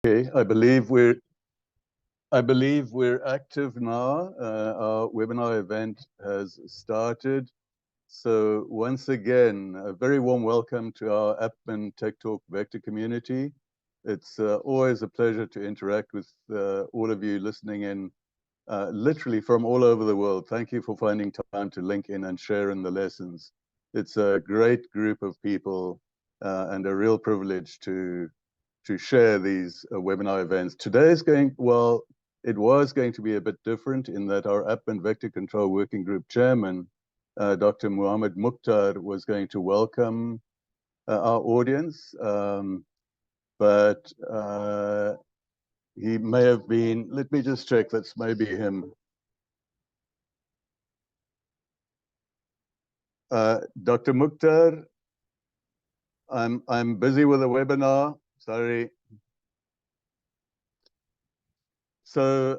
Okay, I believe we're active now. Our webinar event has started. So once again, a very warm welcome to our APMEN TechTalk Vector community. It's always a pleasure to interact with all of you listening in, literally from all over the world. Thank you for finding time to link in and share in the lessons. It's a great group of people and a real privilege to share these webinar events. Today is going, well, it was going to be a bit different in that our App and Vector Control Working Group Chairman, Dr. Muhammad Mukhtar, was going to welcome our audience, but he may have been, let me just check, that's maybe him. Dr. Mukhtar, I'm busy with a webinar, sorry. So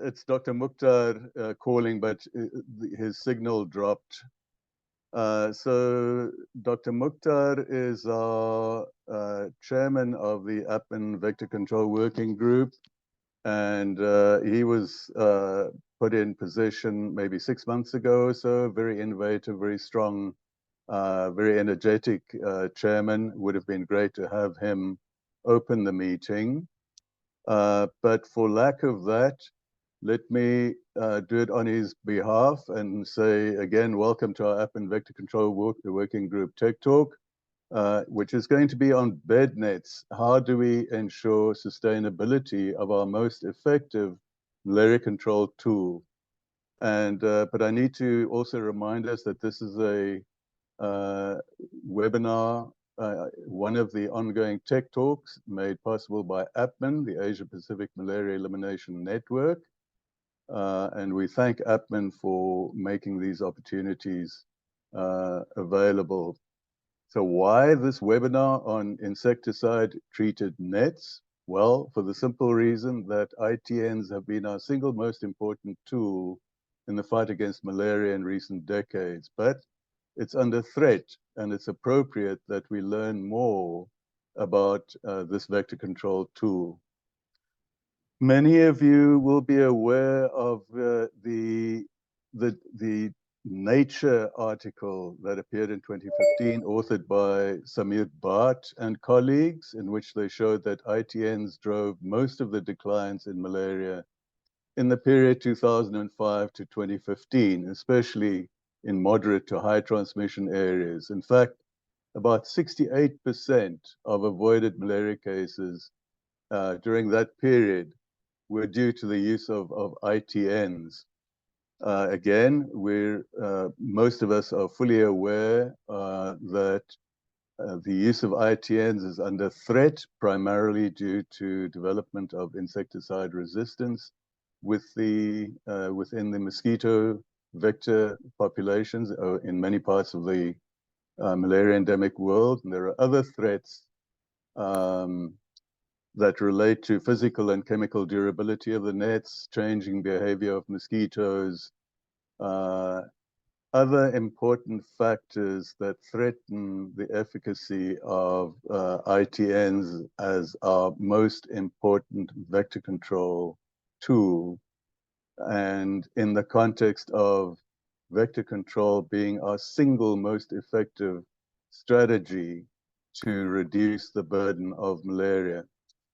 it's Dr. Mukhtar calling, but his signal dropped. So Dr. Mukhtar is our chairman of the App and Vector Control Working Group, and he was put in position maybe 6 months ago or so. Very innovative, very strong, very energetic chairman. Would have been great to have him open the meeting. But for lack of that, let me do it on his behalf and say again, welcome to our App and Vector Control Working Group Tech Talk, which is going to be on Bednets. How do we ensure sustainability of our most effective malaria control tool? And but I need to also remind us that this is a webinar, one of the ongoing tech talks made possible by APMEN, the Asia Pacific Malaria Elimination Network. And we thank APMEN for making these opportunities available. So why this webinar on insecticide-treated nets? Well, for the simple reason that ITNs have been our single most important tool in the fight against malaria in recent decades. But it's under threat, and it's appropriate that we learn more about this vector control tool. Many of you will be aware of the Nature article that appeared in 2015, authored by Samir Bhat and colleagues, in which they showed that ITNs drove most of the declines in malaria in the period 2005 to 2015, especially in moderate to high transmission areas. In fact, about 68% of avoided malaria cases during that period were due to the use of ITNs. Again, most of us are fully aware that the use of ITNs is under threat, primarily due to development of insecticide resistance within the mosquito vector populations in many parts of the malaria endemic world. And there are other threats that relate to physical and chemical durability of the nets, changing behavior of mosquitoes, other important factors that threaten the efficacy of ITNs as our most important vector control tool. And in the context of vector control being our single most effective strategy to reduce the burden of malaria.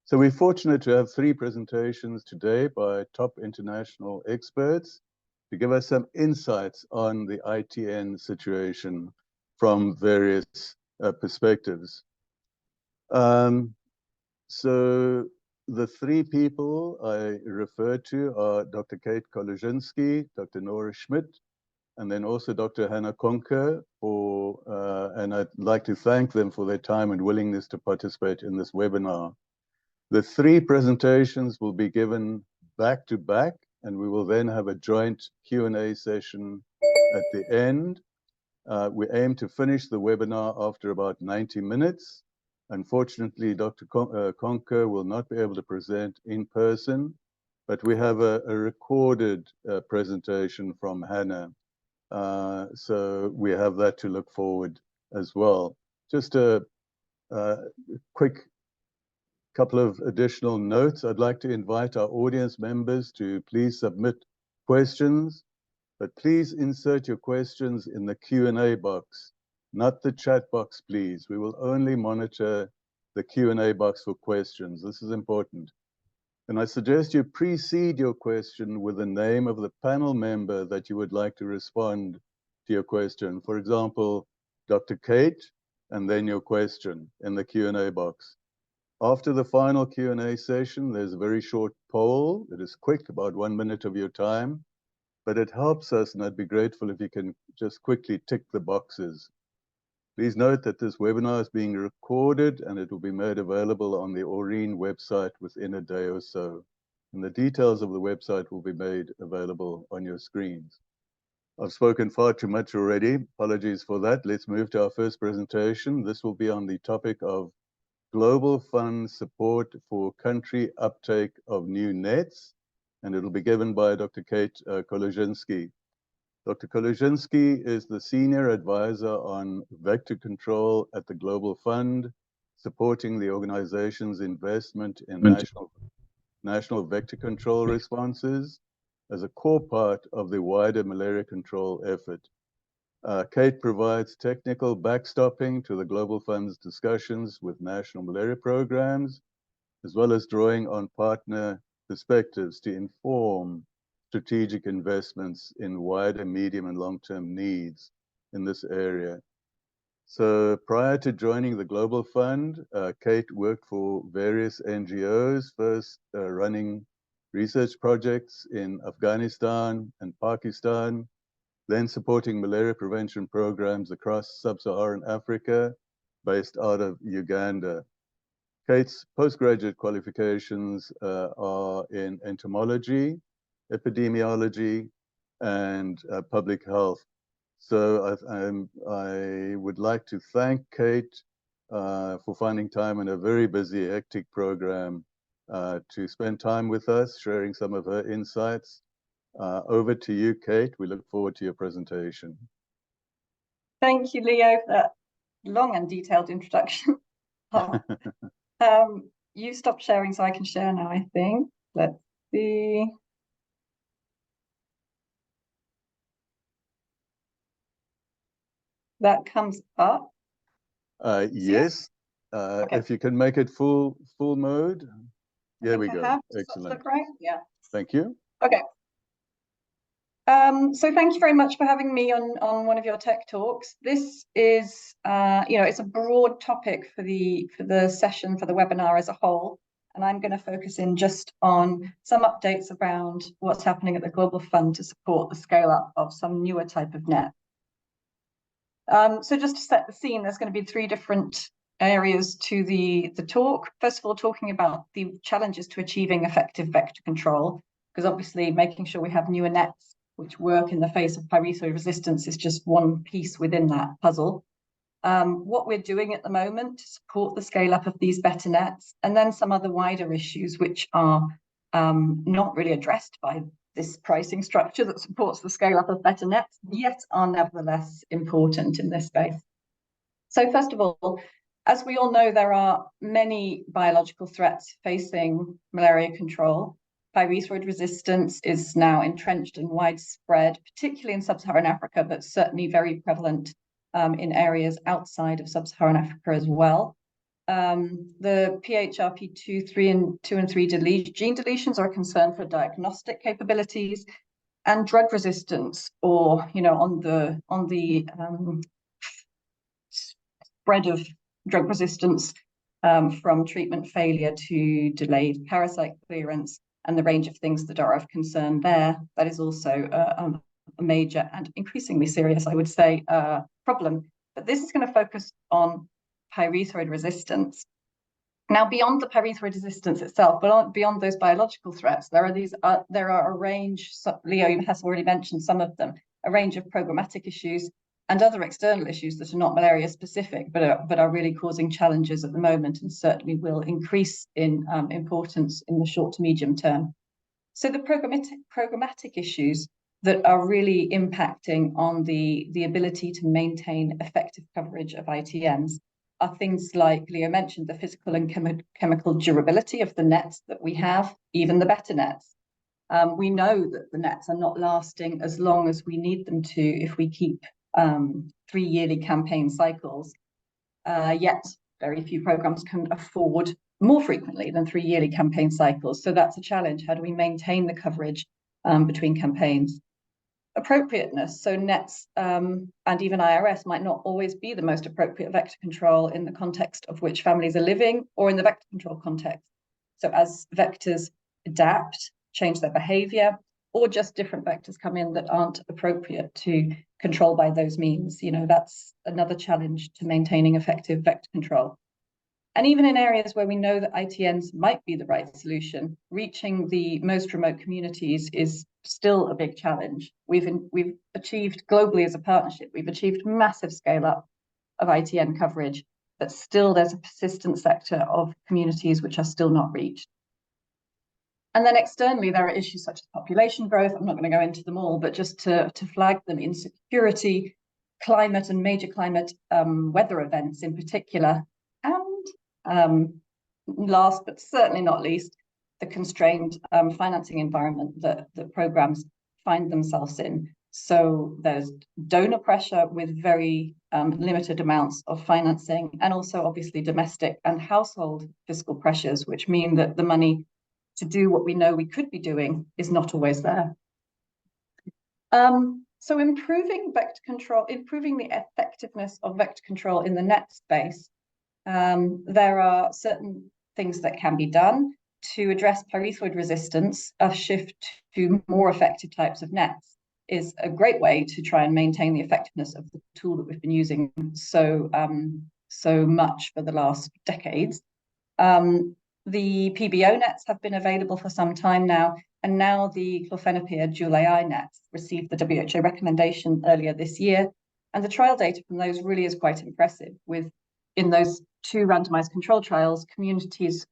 So we're fortunate to have 3 presentations today by top international experts to give us some insights on the ITN situation from various perspectives. So the 3 people I refer to are Dr. Kate Kolodziński, Dr. Nora Schmidt, and then also Dr. Hannah Conker, and I'd like to thank them for their time and willingness to participate in this webinar. The 3 presentations will be given back to back, and we will then have a joint Q&A session at the end. We aim to finish the webinar after about 90 minutes. Unfortunately, Dr. Conker will not be able to present in person, but we have a recorded presentation from Hannah. So we have that to look forward as well. Just a quick couple of additional notes. I'd like to invite our audience members to please submit questions, but please insert your questions in the Q&A box, not the chat box, please. We will only monitor the Q&A box for questions. This is important. And I suggest you precede your question with the name of the panel member that you would like to respond to your question. For example, Dr. Kate, and then your question in the Q&A box. After the final Q&A session, there's a very short poll. It is quick, about 1 minute of your time, but it helps us, and I'd be grateful if you can just quickly tick the boxes. Please note that this webinar is being recorded and it will be made available on the Aureen website within a day or so. And the details of the website will be made available on your screens. I've spoken far too much already. Apologies for that. Let's move to our first presentation. This will be on the topic of global fund support for country uptake of new nets. And it'll be given by Dr. Kate Kolodziejski. Dr. Kolodziejski is the Senior Advisor on Vector Control at the Global Fund, supporting the organization's investment in national vector control responses as a core part of the wider malaria control effort. Kate provides technical backstopping to the Global Fund's discussions with national malaria programs, as well as drawing on partner perspectives to inform strategic investments in wider, medium, and long-term needs in this area. So prior to joining the Global Fund, Kate worked for various NGOs, first running research projects in Afghanistan and Pakistan, then supporting malaria prevention programs across sub-Saharan Africa, based out of Uganda. Kate's postgraduate qualifications are in entomology, epidemiology, and public health. So I would like to thank Kate for finding time in a very busy, hectic program to spend time with us, sharing some of her insights. Over to you, Kate. We look forward to your presentation. Thank you, Leo, for that long and detailed introduction. You stopped sharing, so I can share now, I think. Let's see. That comes up. Yes. Okay. If you can make it full mode. There we go. Excellent. Look right? Yeah. Thank you. Okay. So thank you very much for having me on one of your tech talks. This is, it's a broad topic for the session, for the webinar as a whole, and I'm going to focus in just on some updates around what's happening at the Global Fund to support the scale up of some newer type of net. So just to set the scene, there's going to be 3 different areas to the talk. First of all, talking about the challenges to achieving effective vector control, because obviously making sure we have newer nets which work in the face of pyrethroid resistance is just one piece within that puzzle. What we're doing at the moment to support the scale up of these better nets, and then some other wider issues which are not really addressed by this pricing structure that supports the scale up of better nets, yet are nevertheless important in this space. So first of all, as we all know, there are many biological threats facing malaria control. Pyrethroid resistance is now entrenched and widespread, particularly in sub-Saharan Africa, but certainly very prevalent in areas outside of sub-Saharan Africa as well. The PHRP2 and 3 gene deletions are a concern for diagnostic capabilities, and drug resistance, or on the spread of drug resistance from treatment failure to delayed parasite clearance, and the range of things that are of concern there. That is also a major and increasingly serious, I would say, problem. But this is going to focus on pyrethroid resistance. Now, beyond the pyrethroid resistance itself, but beyond those biological threats, there are a range, Leo has already mentioned some of them, a range of programmatic issues and other external issues that are not malaria specific, but are really causing challenges at the moment, and certainly will increase in importance in the short to medium term. So the programmatic issues that are really impacting on the ability to maintain effective coverage of ITMs are things like Leo mentioned, the physical and chemical durability of the nets that we have, even the better nets. We know that the nets are not lasting as long as we need them to if we keep 3 yearly campaign cycles. Yet very few programs can afford more frequently than 3 yearly campaign cycles. So that's a challenge. How do we maintain the coverage between campaigns? Appropriateness. So nets and even IRS might not always be the most appropriate vector control in the context of which families are living or in the vector control context. So as vectors adapt, change their behavior, or just different vectors come in that aren't appropriate to control by those means, that's another challenge to maintaining effective vector control. And even in areas where we know that ITNs might be the right solution, reaching the most remote communities is still a big challenge. We've achieved globally as a partnership, we've achieved massive scale up of ITN coverage, but still there's a persistent sector of communities which are still not reached. And then externally, there are issues such as population growth. I'm not going to go into them all, but just to flag them: insecurity, climate and major climate weather events in particular, and last but certainly not least, the constrained financing environment that programs find themselves in. So there's donor pressure with very limited amounts of financing, and also obviously domestic and household fiscal pressures, which mean that the money to do what we know we could be doing is not always there. So improving vector control, improving the effectiveness of vector control in the net space, there are certain things that can be done to address pyrethroid resistance. A shift to more effective types of nets is a great way to try and maintain the effectiveness of the tool that we've been using so much for the last decades. The PBO nets have been available for some time now, and now the clofenapir dual AI nets received the WHO recommendation earlier this year. And the trial data from those really is quite impressive, with in those 2 randomized control trials, communities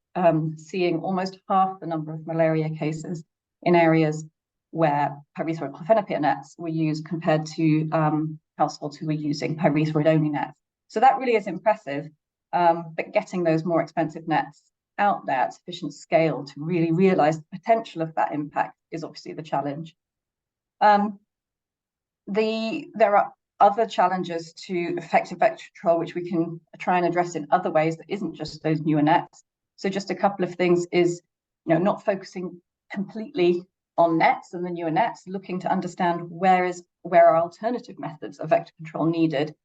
seeing almost half the number of malaria cases in areas where pyrethroid clofenapir nets were used compared to households who were using pyrethroid only nets. So that really is impressive, but getting those more expensive nets out there at sufficient scale to really realize the potential of that impact is obviously the challenge. There are other challenges to effective vector control, which we can try and address in other ways that isn't just those newer nets. So just a couple of things is, not focusing completely on nets and the newer nets, looking to understand where are alternative methods of vector control needed,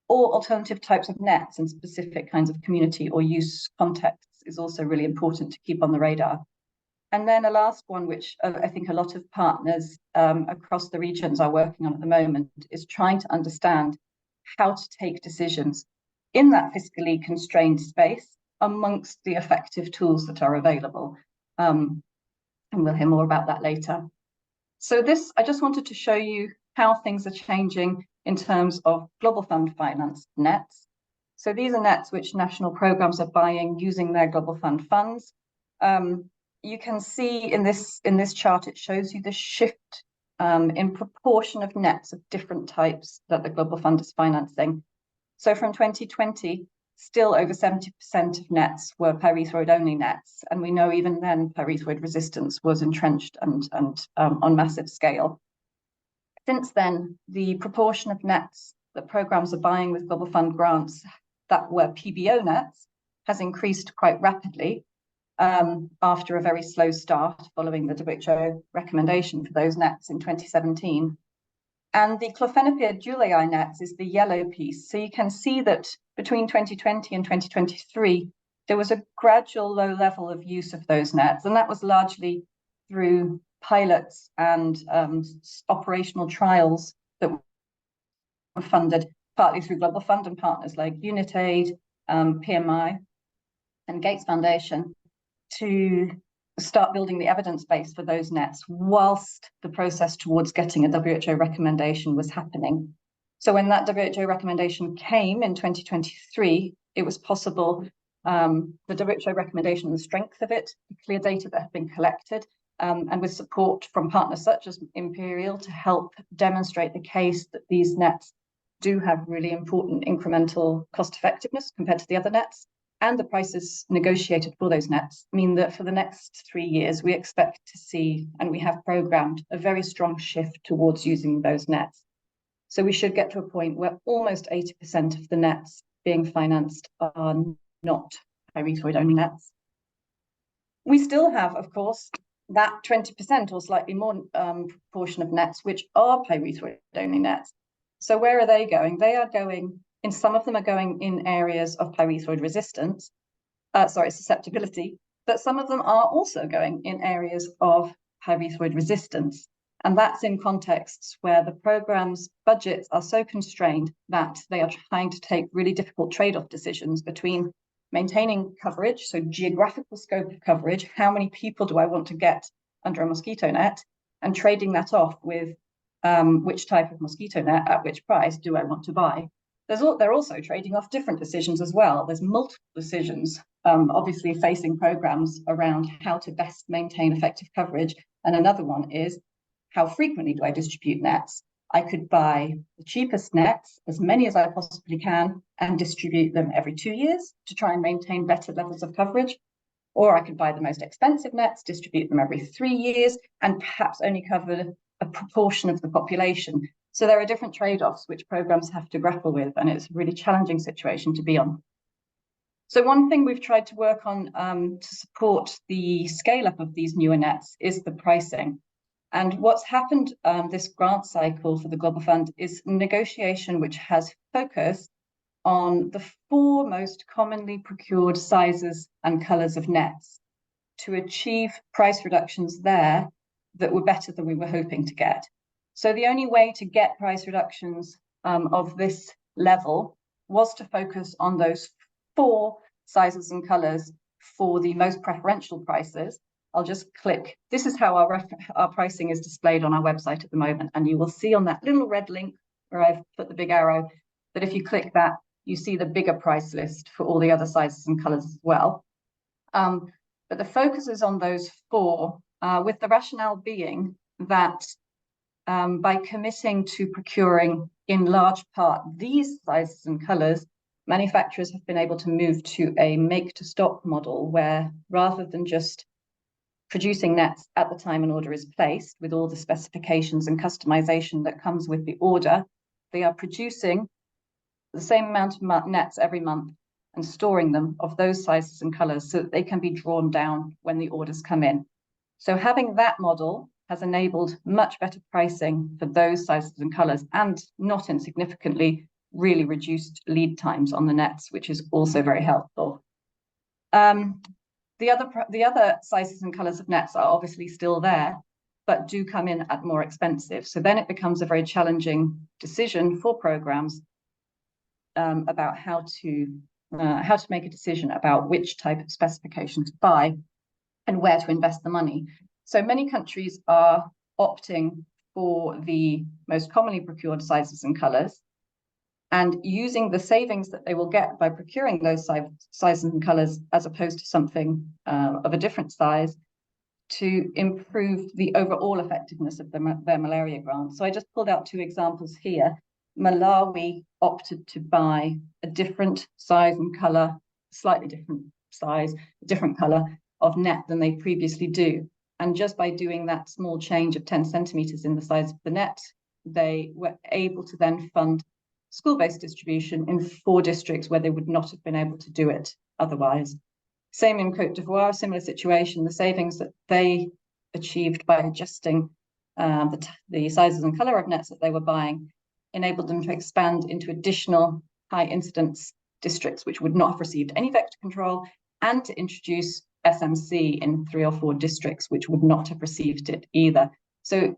or alternative types of nets in specific kinds of community or use contexts is also really important to keep on the radar. And then a last one, which I think a lot of partners across the regions are working on at the moment, is trying to understand how to take decisions in that fiscally constrained space amongst the effective tools that are available. And we'll hear more about that later. So I just wanted to show you how things are changing in terms of Global Fund financed nets. So these are nets which national programs are buying using their Global Fund funds. You can see in this chart, it shows you the shift in proportion of nets of different types that the Global Fund is financing. So from 2020, still over 70% of nets were pyrethroid only nets. And we know even then pyrethroid resistance was entrenched and on massive scale. Since then, the proportion of nets that programs are buying with Global Fund grants that were PBO nets has increased quite rapidly after a very slow start following the WHO recommendation for those nets in 2017. And the clofenapir dual AI nets is the yellow piece. So you can see that between 2020 and 2023, there was a gradual low level of use of those nets, and that was largely through pilots and operational trials that were funded partly through Global Fund and partners like UnitAid, PMI, and Gates Foundation to start building the evidence base for those nets whilst the process towards getting a WHO recommendation was happening. So when that WHO recommendation came in 2023, it was possible, the WHO recommendation, the strength of it, the clear data that had been collected, and with support from partners such as Imperial to help demonstrate the case that these nets do have really important incremental cost effectiveness compared to the other nets, and the prices negotiated for those nets mean that for the next 3 years, we expect to see, and we have programmed, a very strong shift towards using those nets. So we should get to a point where almost 80% of the nets being financed are not pyrethroid only nets. We still have, of course, that 20% or slightly more proportion of nets which are pyrethroid only nets. So where are they going? They are going, in some of them are going in areas of pyrethroid resistance, susceptibility, but some of them are also going in areas of pyrethroid resistance. And that's in contexts where the program's budgets are so constrained that they are trying to take really difficult trade-off decisions between maintaining coverage, so geographical scope of coverage, how many people do I want to get under a mosquito net, and trading that off with which type of mosquito net at which price do I want to buy. They're also trading off different decisions as well. There's multiple decisions, obviously facing programs around how to best maintain effective coverage. And another one is, how frequently do I distribute nets? I could buy the cheapest nets, as many as I possibly can, and distribute them every 2 years to try and maintain better levels of coverage. Or I could buy the most expensive nets, distribute them every 3 years, and perhaps only cover a proportion of the population. So there are different trade-offs which programs have to grapple with, and it's a really challenging situation to be on. So one thing we've tried to work on to support the scale-up of these newer nets is the pricing. And what's happened this grant cycle for the Global Fund is negotiation which has focused on the 4 most commonly procured sizes and colors of nets to achieve price reductions there that were better than we were hoping to get. So the only way to get price reductions of this level was to focus on those 4 sizes and colors for the most preferential prices. I'll just click. This is how our pricing is displayed on our website at the moment. And you will see on that little red link where I've put the big arrow, that if you click that, you see the bigger price list for all the other sizes and colors as well. But the focus is on those 4, with the rationale being that by committing to procuring in large part these sizes and colors, manufacturers have been able to move to a make-to-stock model where, rather than just producing nets at the time an order is placed with all the specifications and customization that comes with the order, they are producing the same amount of nets every month and storing them of those sizes and colors so that they can be drawn down when the orders come in. So having that model has enabled much better pricing for those sizes and colors, and not insignificantly, really reduced lead times on the nets, which is also very helpful. The other sizes and colors of nets are obviously still there, but do come in at more expensive. So then it becomes a very challenging decision for programs about how to make a decision about which type of specification to buy and where to invest the money. So many countries are opting for the most commonly procured sizes and colors, and using the savings that they will get by procuring those sizes and colors as opposed to something of a different size to improve the overall effectiveness of their malaria grant. So I just pulled out 2 examples here. Malawi opted to buy a different size and color, slightly different size, a different color of net than they previously do. And just by doing that small change of 10 centimeters in the size of the net, they were able to then fund school-based distribution in 4 districts where they would not have been able to do it otherwise. Same in Côte d'Ivoire, similar situation. The savings that they achieved by adjusting the sizes and color of nets that they were buying enabled them to expand into additional high incidence districts which would not have received any vector control, and to introduce SMC in 3 or 4 districts which would not have received it either. So,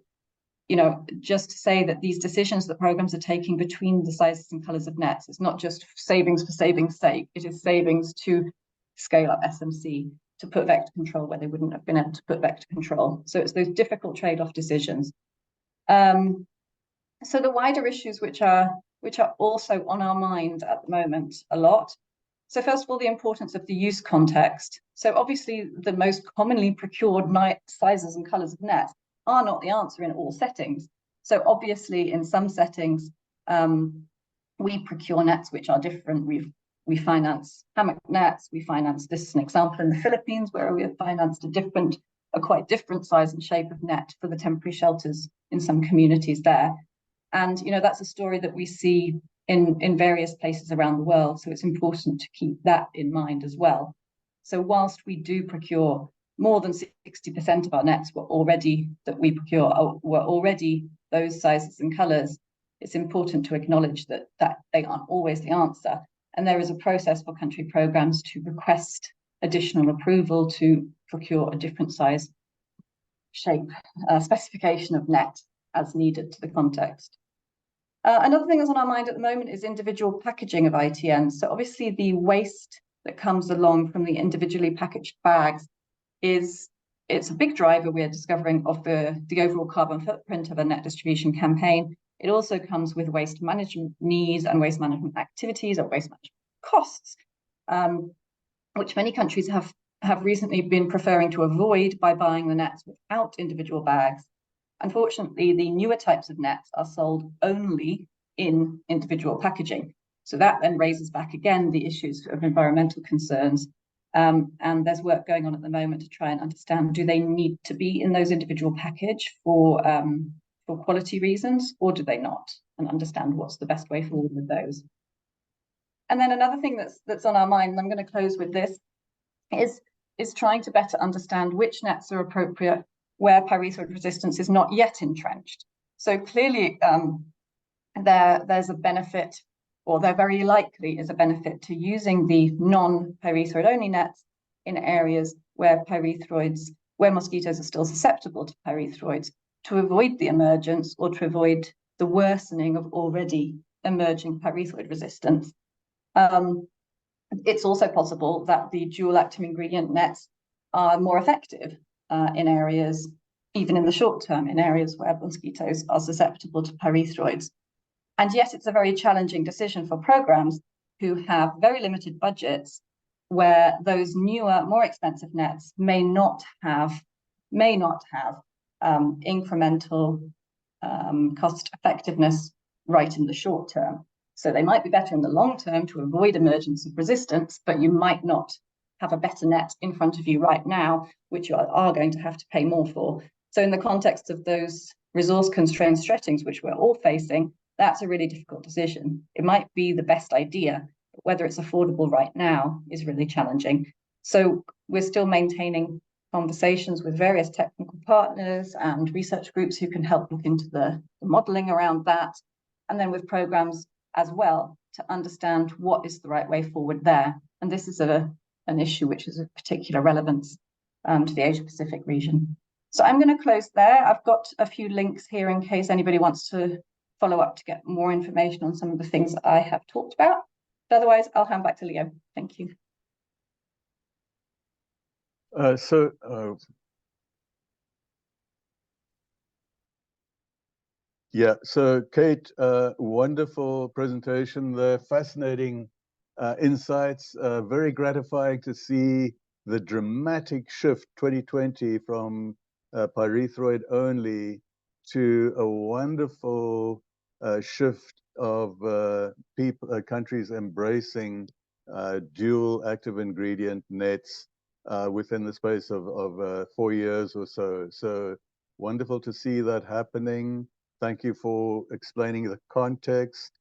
just to say that these decisions that programs are taking between the sizes and colors of nets, it's not just savings for savings' sake, it is savings to scale up SMC, to put vector control where they wouldn't have been able to put vector control. So it's those difficult trade-off decisions. So the wider issues which are also on our mind at the moment a lot. So first of all, the importance of the use context. So obviously the most commonly procured sizes and colors of nets are not the answer in all settings. So obviously in some settings, we procure nets which are different. We finance hammock nets. We finance, this is an example in the Philippines, where we have financed a quite different size and shape of net for the temporary shelters in some communities there. And that's a story that we see in various places around the world. So it's important to keep that in mind as well. So whilst we do procure more than 60% of our nets were already those sizes and colours, it's important to acknowledge that they aren't always the answer. And there is a process for country programmes to request additional approval to procure a different size, shape, specification of net as needed to the context. Another thing that's on our mind at the moment is individual packaging of ITNs. So obviously the waste that comes along from the individually packaged bags it's a big driver, we're discovering, of the overall carbon footprint of a net distribution campaign. It also comes with waste management needs and waste management activities or waste management costs, which many countries have recently been preferring to avoid by buying the nets without individual bags. Unfortunately, the newer types of nets are sold only in individual packaging. So that then raises back again the issues of environmental concerns. And there's work going on at the moment to try and understand, do they need to be in those individual package for quality reasons, or do they not? And understand what's the best way forward with those. And then another thing that's on our mind, and I'm going to close with this, is trying to better understand which nets are appropriate where pyrethroid resistance is not yet entrenched. So clearly there's a benefit, or there very likely is a benefit to using the non-pyrethroid only nets in areas where mosquitoes are still susceptible to pyrethroids, to avoid the emergence or to avoid the worsening of already emerging pyrethroid resistance. It's also possible that the dual active ingredient nets are more effective in areas, even in the short term, in areas where mosquitoes are susceptible to pyrethroids. And yet it's a very challenging decision for programs who have very limited budgets, where those newer, more expensive nets may not have incremental cost effectiveness right in the short term. So they might be better in the long term to avoid emergence of resistance, but you might not have a better net in front of you right now, which you are going to have to pay more for. So in the context of those resource-constrained settings, which we're all facing, that's a really difficult decision. It might be the best idea, but whether it's affordable right now is really challenging. So we're still maintaining conversations with various technical partners and research groups who can help look into the modelling around that, and then with programs as well to understand what is the right way forward there. And this is an issue which is of particular relevance to the Asia-Pacific region. So I'm going to close there. I've got a few links here in case anybody wants to follow up to get more information on some of the things that I have talked about. But otherwise, I'll hand back to Leo. Thank you. Yeah, so Kate, wonderful presentation there, fascinating insights, very gratifying to see the dramatic shift 2020 from pyrethroid only to a wonderful shift of countries embracing dual active ingredient nets within the space of 4 years or so. So wonderful to see that happening. Thank you for explaining the context.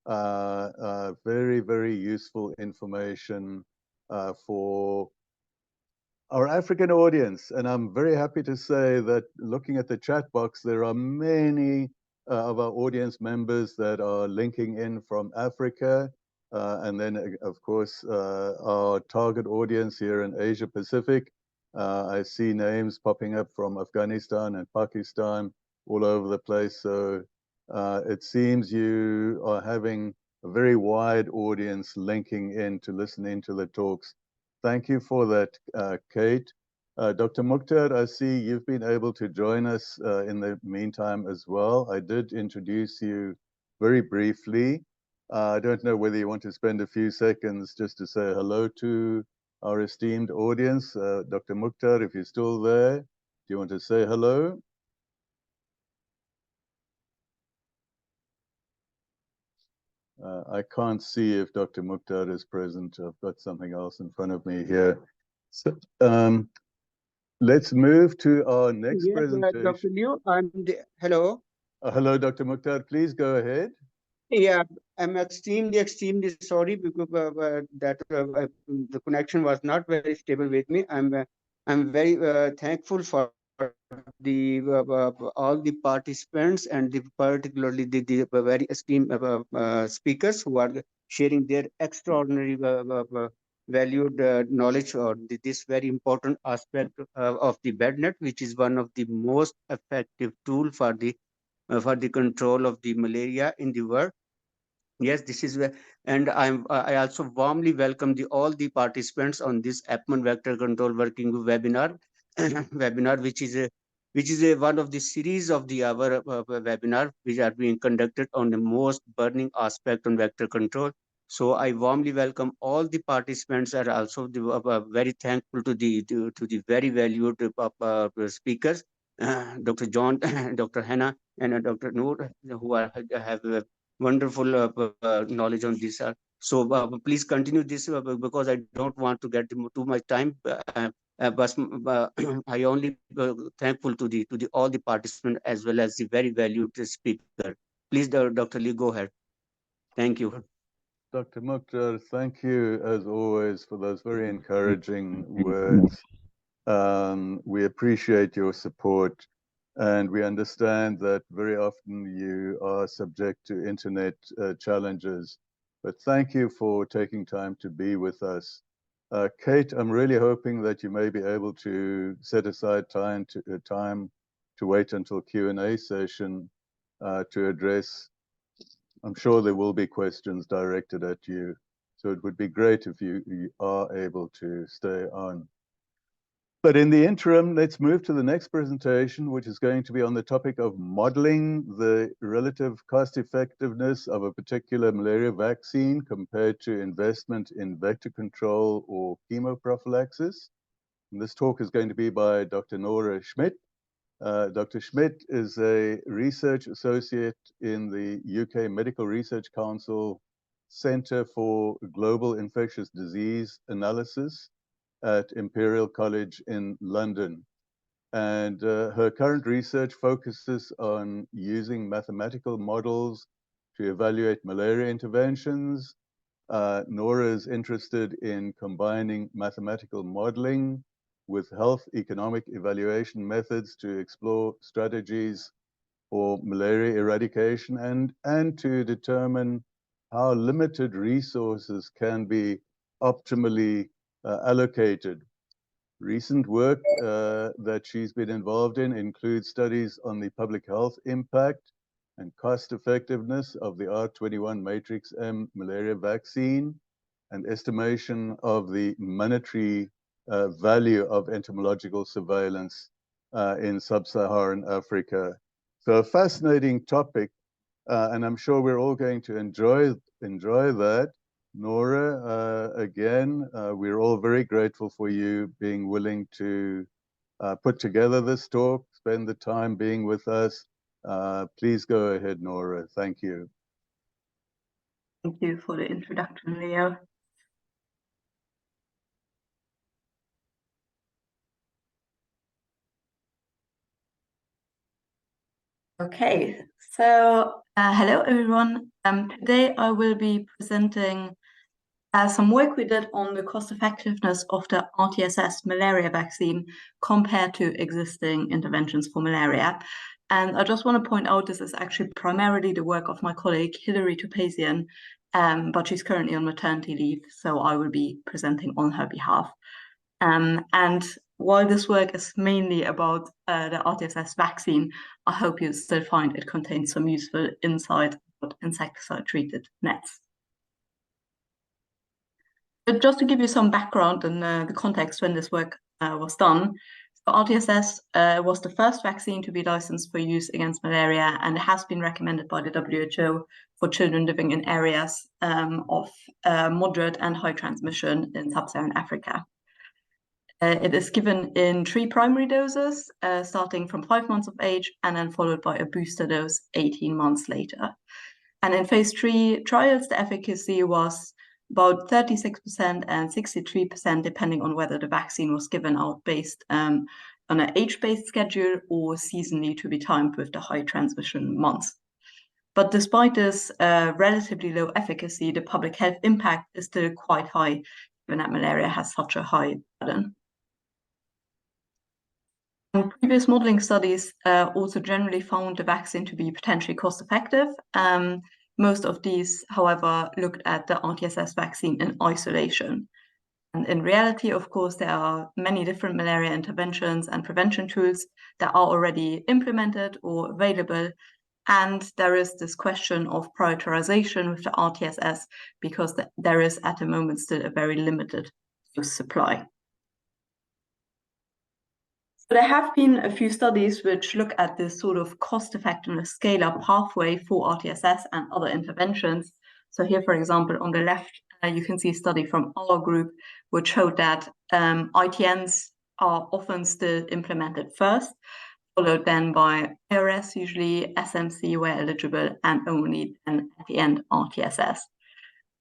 Very, very useful information for our African audience. And I'm very happy to say that looking at the chat box, there are many of our audience members that are linking in from Africa. And then, of course, our target audience here in Asia Pacific. I see names popping up from Afghanistan and Pakistan, all over the place. So it seems you are having a very wide audience linking in to listen into the talks. Thank you for that, Kate. Dr. Mukhtar, I see you've been able to join us in the meantime as well. I did introduce you very briefly. I don't know whether you want to spend a few seconds just to say hello to our esteemed audience. Dr. Mukhtar, if you're still there, do you want to say hello? I can't see if Dr. Mukhtar is present. I've got something else in front of me here. So, let's move to our next presentation. Dr. Liu, hello. Hello, Dr. Mukhtar. Please go ahead. Yeah, I'm extremely sorry because the connection was not very stable with me. I'm very thankful for the all the participants and particularly the very esteemed speakers who are sharing their extraordinary valued knowledge on this very important aspect of the Bednet, which is one of the most effective tool for the control of the malaria in the world. Yes, this is where, and I also warmly welcome all the participants on this APMEN Vector Control Working Group webinar, which is one of the series of our webinar which are being conducted on the most burning aspect on vector control. So I warmly welcome all the participants, and also very thankful to the very valued speakers, Dr. John, Dr. Hannah, and Dr. Noor, who have wonderful knowledge on this. So please continue this because I don't want to get too much time. But I only thankful to the all the participants as well as the very valued speaker. Please, Dr. Lee, go ahead. Thank you. Dr. Mukhtar, thank you as always for those very encouraging words. We appreciate your support, and we understand that very often you are subject to internet challenges. But thank you for taking time to be with us. Kate, I'm really hoping that you may be able to set aside time to wait until Q&A session to address. I'm sure there will be questions directed at you. So it would be great if you are able to stay on. But in the interim, let's move to the next presentation, which is going to be on the topic of modeling the relative cost effectiveness of a particular malaria vaccine compared to investment in vector control or chemoprophylaxis. And this talk is going to be by Dr. Nora Schmidt. Dr. Schmidt is a research associate in the UK Medical Research Council Center for Global Infectious Disease Analysis at Imperial College in London. And her current research focuses on using mathematical models to evaluate malaria interventions. Nora is interested in combining mathematical modeling with health economic evaluation methods to explore strategies for malaria eradication and to determine how limited resources can be optimally allocated. Recent work that she's been involved in includes studies on the public health impact and cost effectiveness of the R21 matrix M malaria vaccine, and estimation of the monetary value of entomological surveillance in sub-Saharan Africa. So a fascinating topic, and I'm sure we're all going to enjoy that. Nora, again, we're all very grateful for you being willing to put together this talk, spend the time being with us. Please go ahead, Nora. Thank you. Thank you for the introduction, Leo. Okay, so hello everyone. Today I will be presenting some work we did on the cost effectiveness of the RTSS malaria vaccine compared to existing interventions for malaria. And I just want to point out this is actually primarily the work of my colleague Hilary Topazian, but she's currently on maternity leave, so I will be presenting on her behalf. And while this work is mainly about the RTSS vaccine, I hope you still find it contains some useful insight about insecticide-treated nets. But just to give you some background and the context when this work was done, so RTSS was the first vaccine to be licensed for use against malaria, and it has been recommended by the WHO for children living in areas of moderate and high transmission in sub-Saharan Africa. It is given in 3 primary doses, starting from 5 months of age and then followed by a booster dose 18 months later. And in phase 3 trials, the efficacy was about 36% and 63%, depending on whether the vaccine was given out based on an age-based schedule or seasonally to be timed with the high transmission months. But despite this relatively low efficacy, the public health impact is still quite high, given that malaria has such a high burden. And previous modeling studies also generally found the vaccine to be potentially cost-effective. Most of these, however, looked at the RTSS vaccine in isolation. And in reality, of course, there are many different malaria interventions and prevention tools that are already implemented or available. And there is this question of prioritization with the RTSS because there is at the moment still a very limited supply. So there have been a few studies which look at this sort of cost-effectiveness scale-up pathway for RTSS and other interventions. So here, for example, on the left, you can see a study from our group which showed that ITNs are often still implemented first, followed then by IRS, usually SMC where eligible, and only then at the end RTSS.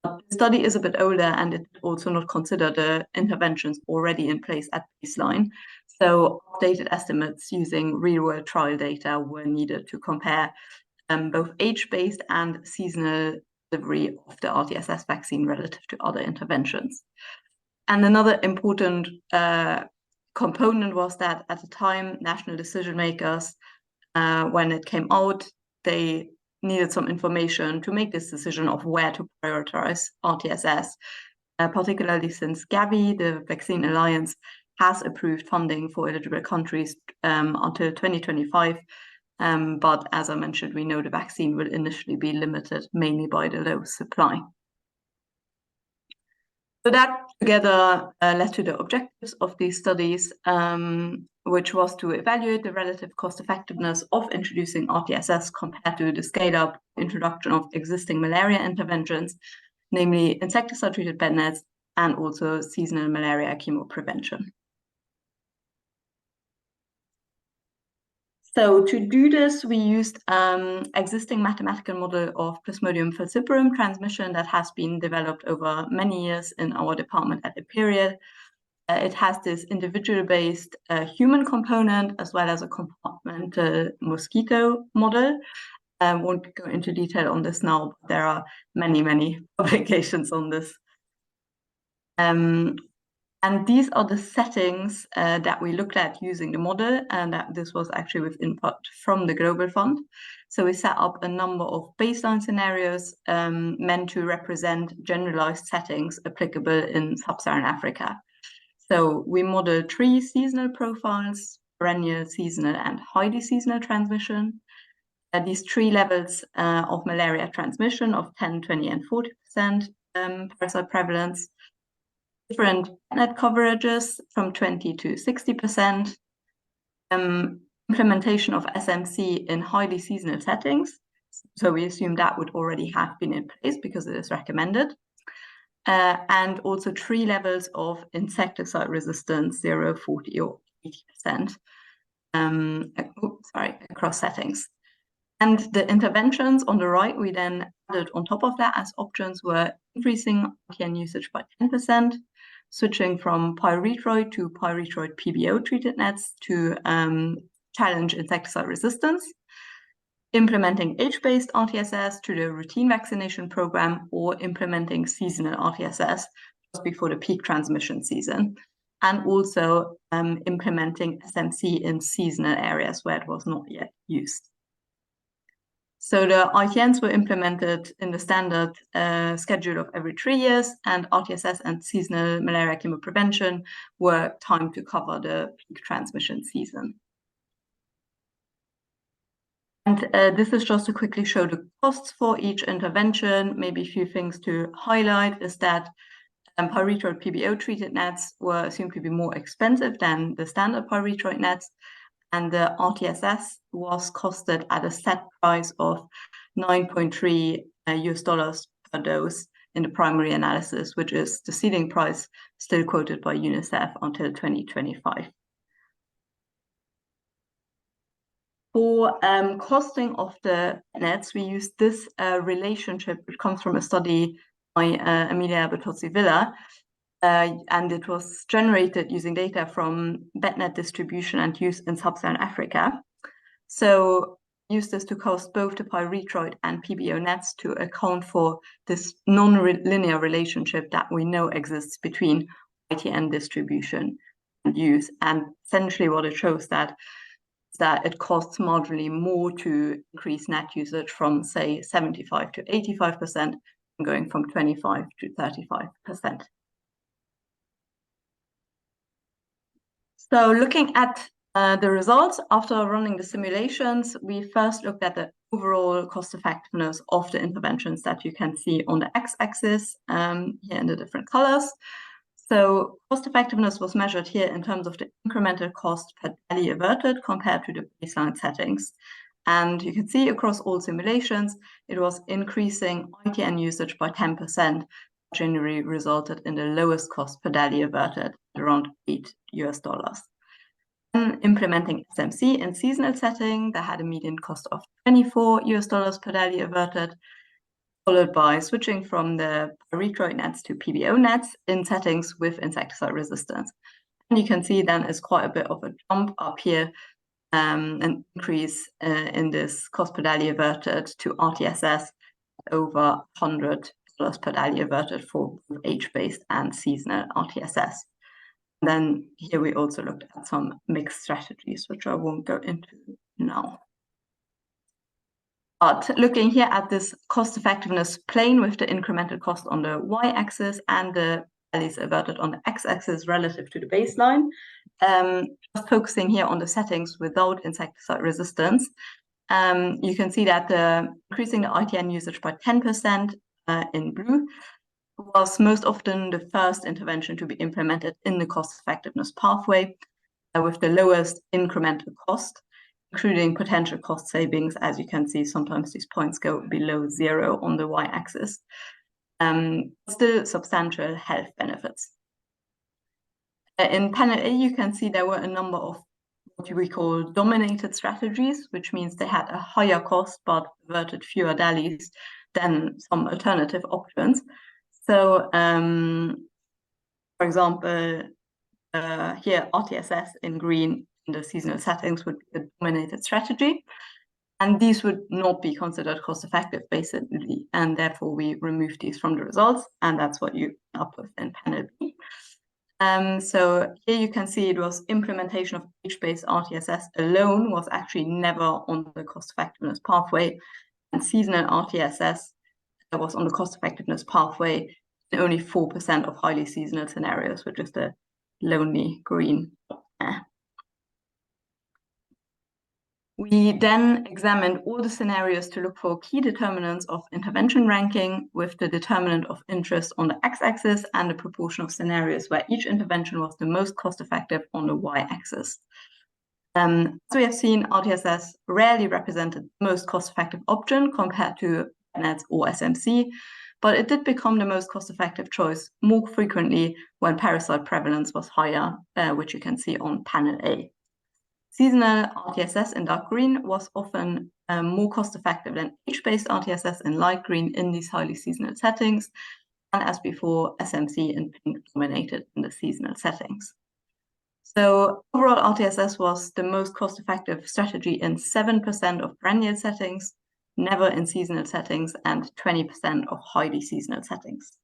The study is a bit older and it also not consider the interventions already in place at baseline. So updated estimates using real-world trial data were needed to compare both age-based and seasonal delivery of the RTSS vaccine relative to other interventions. And another important component was that at the time, national decision makers, when it came out, they needed some information to make this decision of where to prioritize RTSS, particularly since Gavi, the Vaccine Alliance, has approved funding for eligible countries until 2025. But as I mentioned, we know the vaccine will initially be limited mainly by the low supply. So that together led to the objectives of these studies, which was to evaluate the relative cost effectiveness of introducing RTSS compared to the scale-up introduction of existing malaria interventions, namely insecticide-treated bednets and also seasonal malaria chemoprevention. So to do this, we used existing mathematical model of Plasmodium falciparum transmission that has been developed over many years in our department at APMEN. It has this individual-based human component as well as a compartmental mosquito model. I won't go into detail on this now, but there are many publications on this. And these are the settings that we looked at using the model, and that this was actually with input from the Global Fund. So we set up a number of baseline scenarios meant to represent generalized settings applicable in sub-Saharan Africa. So we modeled 3 seasonal profiles: perennial, seasonal, and highly seasonal transmission. These 3 levels of malaria transmission of 10, 20, and 40% parasite prevalence, different net coverages from 20 to 60%, implementation of SMC in highly seasonal settings. So we assume that would already have been in place because it is recommended. And also 3 levels of insecticide resistance, 0, 40, or 80%, across settings. And the interventions on the right, we then added on top of that as options were increasing RTN usage by 10%, switching from pyrethroid to pyrethroid PBO treated nets to challenge insecticide resistance, implementing age-based RTSS to the routine vaccination program, or implementing seasonal RTSS just before the peak transmission season, and also implementing SMC in seasonal areas where it was not yet used. So the ITNs were implemented in the standard schedule of every 3 years, and RTSS and seasonal malaria chemoprevention were timed to cover the peak transmission season. And this is just to quickly show the costs for each intervention. Maybe a few things to highlight is that pyrethroid PBO treated nets were assumed to be more expensive than the standard pyrethroid nets, and the RTSS was costed at a set price of $9.3 per dose in the primary analysis, which is the ceiling price still quoted by UNICEF until 2025. For costing of the nets, we use this relationship, which comes from a study by Emilia Bertozzi-Villa, and it was generated using data from Bednet distribution and use in sub-Saharan Africa. So use this to cost both the pyrethroid and PBO nets to account for this non-linear relationship that we know exists between ITN distribution and use. And essentially what it shows that it costs marginally more to increase net usage from, say, 75 to 85%, going from 25 to 35%. So looking at the results after running the simulations, we first looked at the overall cost effectiveness of the interventions that you can see on the x-axis here in the different colors. So cost effectiveness was measured here in terms of the incremental cost per daily averted compared to the baseline settings. And you can see across all simulations, it was increasing ITN usage by 10%, generally resulted in the lowest cost per daily averted, around $8 US. Then implementing SMC in seasonal setting, that had a median cost of $24 US per daily averted, followed by switching from the pyrethroid nets to PBO nets in settings with insecticide resistance. And you can see then is quite a bit of a jump up here, an increase in this cost per daily averted to RTSS over $100 per daily averted for both age-based and seasonal RTSS. And then here we also looked at some mixed strategies, which I won't go into now. But looking here at this cost effectiveness plane with the incremental cost on the y-axis and the values averted on the x-axis relative to the baseline, just focusing here on the settings without insecticide resistance, you can see that increasing the ITN usage by 10% in blue was most often the first intervention to be implemented in the cost effectiveness pathway with the lowest incremental cost, including potential cost savings. As you can see, sometimes these points go below 0 on the y-axis. Still substantial health benefits. In panel A, you can see there were a number of what we call dominated strategies, which means they had a higher cost but averted fewer dailies than some alternative options. So, for example, here RTSS in green in the seasonal settings would be a dominated strategy, and these would not be considered cost effective basically, and therefore we remove these from the results, and that's what you end up with in panel B. So here you can see it was implementation of age-based RTSS alone was actually never on the cost effectiveness pathway, and seasonal RTSS was on the cost effectiveness pathway in only 4% of highly seasonal scenarios, which is the lonely green. We then examined all the scenarios to look for key determinants of intervention ranking with the determinant of interest on the x-axis and the proportion of scenarios where each intervention was the most cost-effective on the y-axis. As we have seen, RTSS rarely represented the most cost-effective option compared to Bednets or SMC, but it did become the most cost-effective choice more frequently when parasite prevalence was higher, which you can see on panel A. Seasonal RTSS in dark green was often more cost-effective than age-based RTSS in light green in these highly seasonal settings, and as before, SMC in pink dominated in the seasonal settings. So overall, RTSS was the most cost-effective strategy in 7% of perennial settings, never in seasonal settings, and 20% of highly seasonal settings.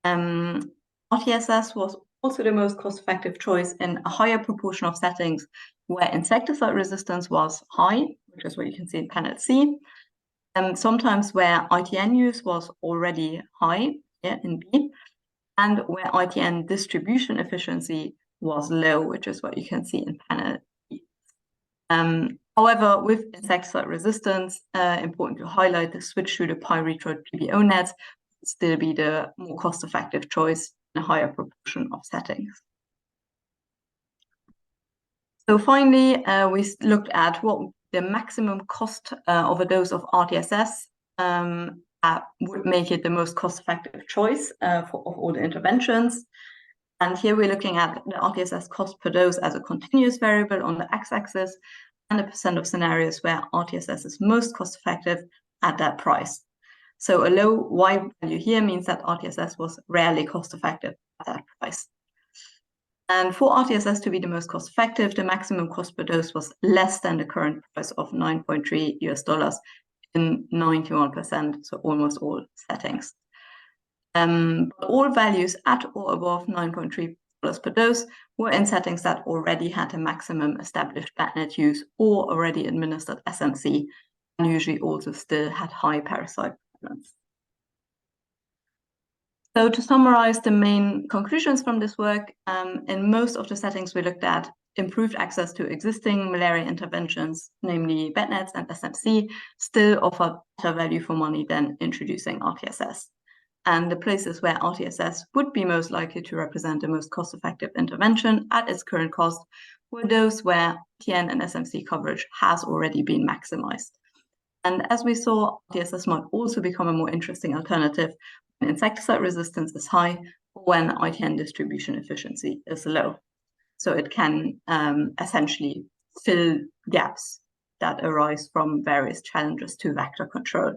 RTSS was also the most cost-effective choice in a higher proportion of settings where insecticide resistance was high, which is what you can see in panel C, and sometimes where ITN use was already high, here in B, and where ITN distribution efficiency was low, which is what you can see in panel B. However, with insecticide resistance, important to highlight the switch to the pyrethroid PBO nets would still be the more cost-effective choice in a higher proportion of settings. So finally, we looked at what the maximum cost of a dose of RTSS would make it the most cost-effective choice of all the interventions. And here we're looking at the RTSS cost per dose as a continuous variable on the x-axis, and a percent of scenarios where RTSS is most cost effective at that price. So a low Y value here means that RTSS was rarely cost effective at that price. And for RTSS to be the most cost effective, the maximum cost per dose was less than the current price of $9.3 in 91%, so almost all settings. All values at or above $9.3 per dose were in settings that already had a maximum established Bednet use or already administered SMC, and usually also still had high parasite prevalence. So to summarize the main conclusions from this work, in most of the settings we looked at, improved access to existing malaria interventions, namely Bednets and SMC, still offer better value for money than introducing RTSS. And the places where RTSS would be most likely to represent the most cost-effective intervention at its current cost were those where TN and SMC coverage has already been maximized. And as we saw, RTSS might also become a more interesting alternative when insecticide resistance is high or when ITN distribution efficiency is low. So it can essentially fill gaps that arise from various challenges to vector control.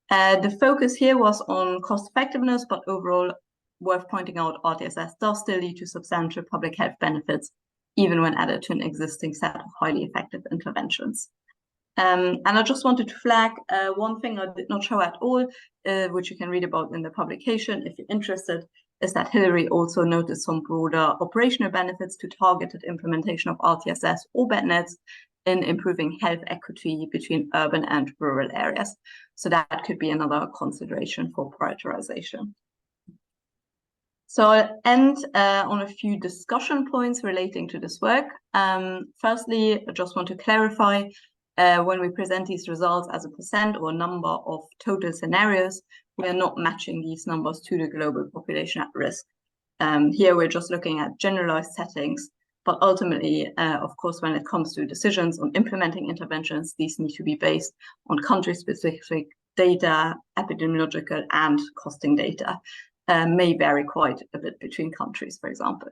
The focus here was on cost effectiveness, but overall, worth pointing out, RTSS does still lead to substantial public health benefits, even when added to an existing set of highly effective interventions. And I just wanted to flag one thing I did not show at all, which you can read about in the publication if you're interested, is that Hillary also noticed some broader operational benefits to targeted implementation of RTSS or Bednets in improving health equity between urban and rural areas. So that could be another consideration for prioritization. So I'll end on a few discussion points relating to this work. Firstly, I just want to clarify, when we present these results as a percent or number of total scenarios, we are not matching these numbers to the global population at risk. Here we're just looking at generalized settings, but ultimately, of course, when it comes to decisions on implementing interventions, these need to be based on country-specific data, epidemiological and costing data. May vary quite a bit between countries, for example.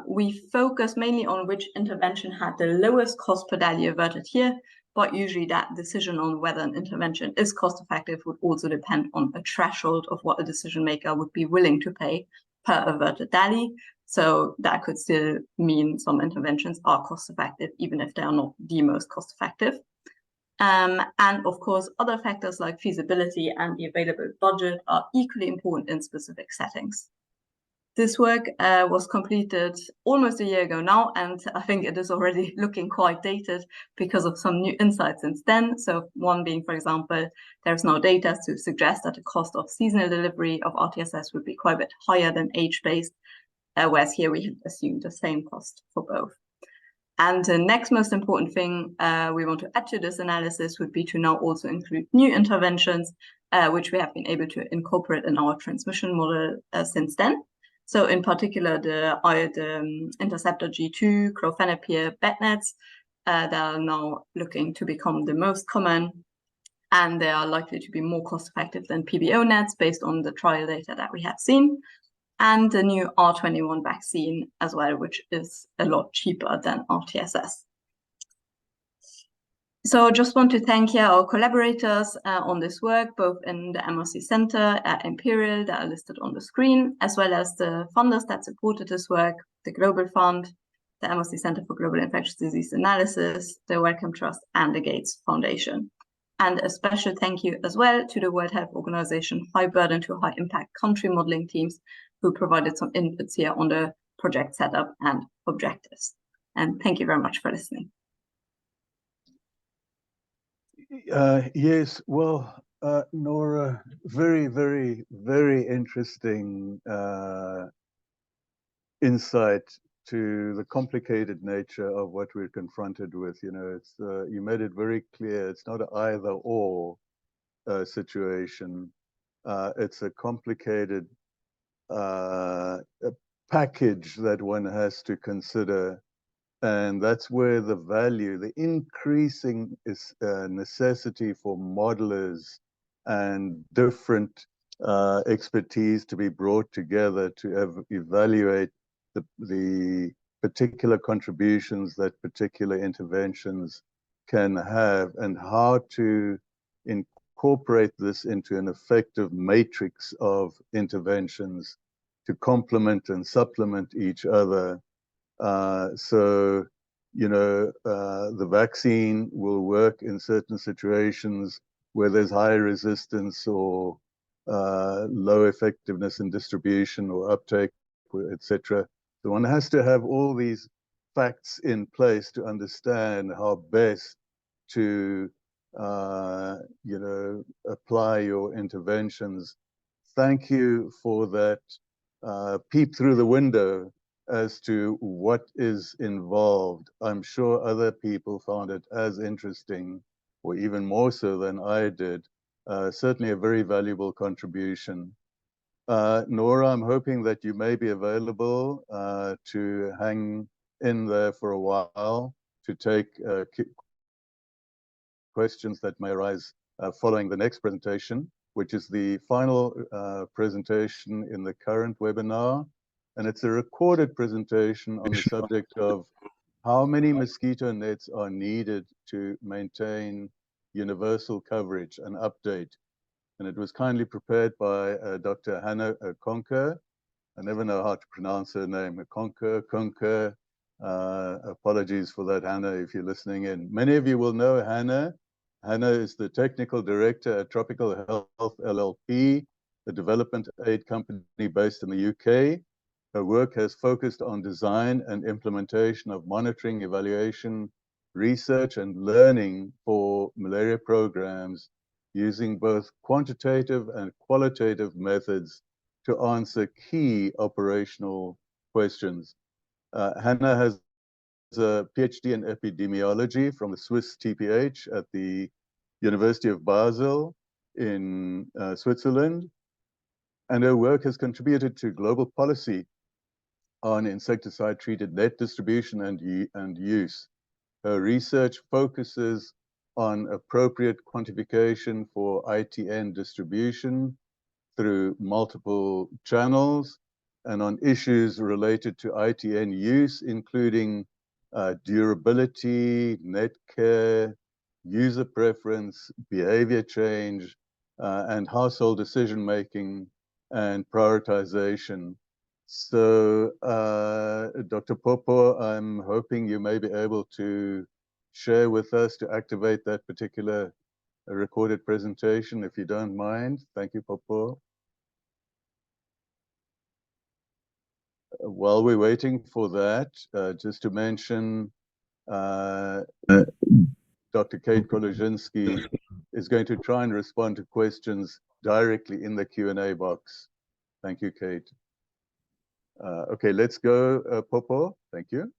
We focus mainly on which intervention had the lowest cost per DALI averted here, but usually that decision on whether an intervention is cost effective would also depend on a threshold of what a decision maker would be willing to pay per averted DALI. So that could still mean some interventions are cost effective, even if they are not the most cost effective. And of course, other factors like feasibility and the available budget are equally important in specific settings. This work was completed almost a year ago now, and I think it is already looking quite dated because of some new insights since then. So one being, for example, there's no data to suggest that the cost of seasonal delivery of RTSS would be quite a bit higher than age-based, whereas here we have assumed the same cost for both. And the next most important thing we want to add to this analysis would be to now also include new interventions, which we have been able to incorporate in our transmission model since then. So in particular, the interceptor G2, clofenapir, Bednets, that are now looking to become the most common, and they are likely to be more cost effective than PBO nets based on the trial data that we have seen. And the new R21 vaccine as well, which is a lot cheaper than RTSS. So I just want to thank here our collaborators on this work, both in the MRC Center at Imperial that are listed on the screen, as well as the funders that supported this work, the Global Fund, the MRC Center for Global Infectious Disease Analysis, the Wellcome Trust, and the Gates Foundation. And a special thank you as well to the World Health Organization High Burden to High Impact Country Modeling teams who provided some inputs here on the project setup and objectives. And thank you very much for listening. Yes, well, Nora, very, very, very interesting insight to the complicated nature of what we're confronted with. You know, it's you made it very clear it's not an either-or situation. It's a complicated package that one has to consider. And that's where the value, the increasing necessity for modelers and different expertise to be brought together to evaluate the particular contributions that particular interventions can have, and how to incorporate this into an effective matrix of interventions to complement and supplement each other. So, you know, the vaccine will work in certain situations where there's high resistance or low effectiveness in distribution or uptake, etc. So one has to have all these facts in place to understand how best to, you know, apply your interventions. Thank you for that peep through the window as to what is involved. I'm sure other people found it as interesting, or even more so than I did. Certainly a very valuable contribution. Nora, I'm hoping that you may be available to hang in there for a while to take questions that may arise following the next presentation, which is the final presentation in the current webinar. And it's a recorded presentation on the subject of how many mosquito nets are needed to maintain universal coverage and update. And it was kindly prepared by Dr. Hannah Conker. I never know how to pronounce her name, Conker. Apologies for that, Hannah, if you're listening in. Many of you will know Hannah. Hannah is the technical director at Tropical Health LLP, a development aid company based in the UK. Her work has focused on design and implementation of monitoring, evaluation, research, and learning for malaria programs using both quantitative and qualitative methods to answer key operational questions. Hannah has a PhD in epidemiology from the Swiss TPH at the University of Basel in Switzerland, and her work has contributed to global policy on insecticide-treated net distribution and use. Her research focuses on appropriate quantification for ITN distribution through multiple channels, and on issues related to ITN use, including durability, net care, user preference, behavior change, and household decision-making and prioritization. So, Dr. Popo, I'm hoping you may be able to share with us to activate that particular recorded presentation, if you don't mind. Thank you, Popo. While we're waiting for that, just to mention, Dr. Kate Kolozinski is going to try and respond to questions directly in the Q&A box. Thank you, Kate. Okay, let's go, Popo. Thank you.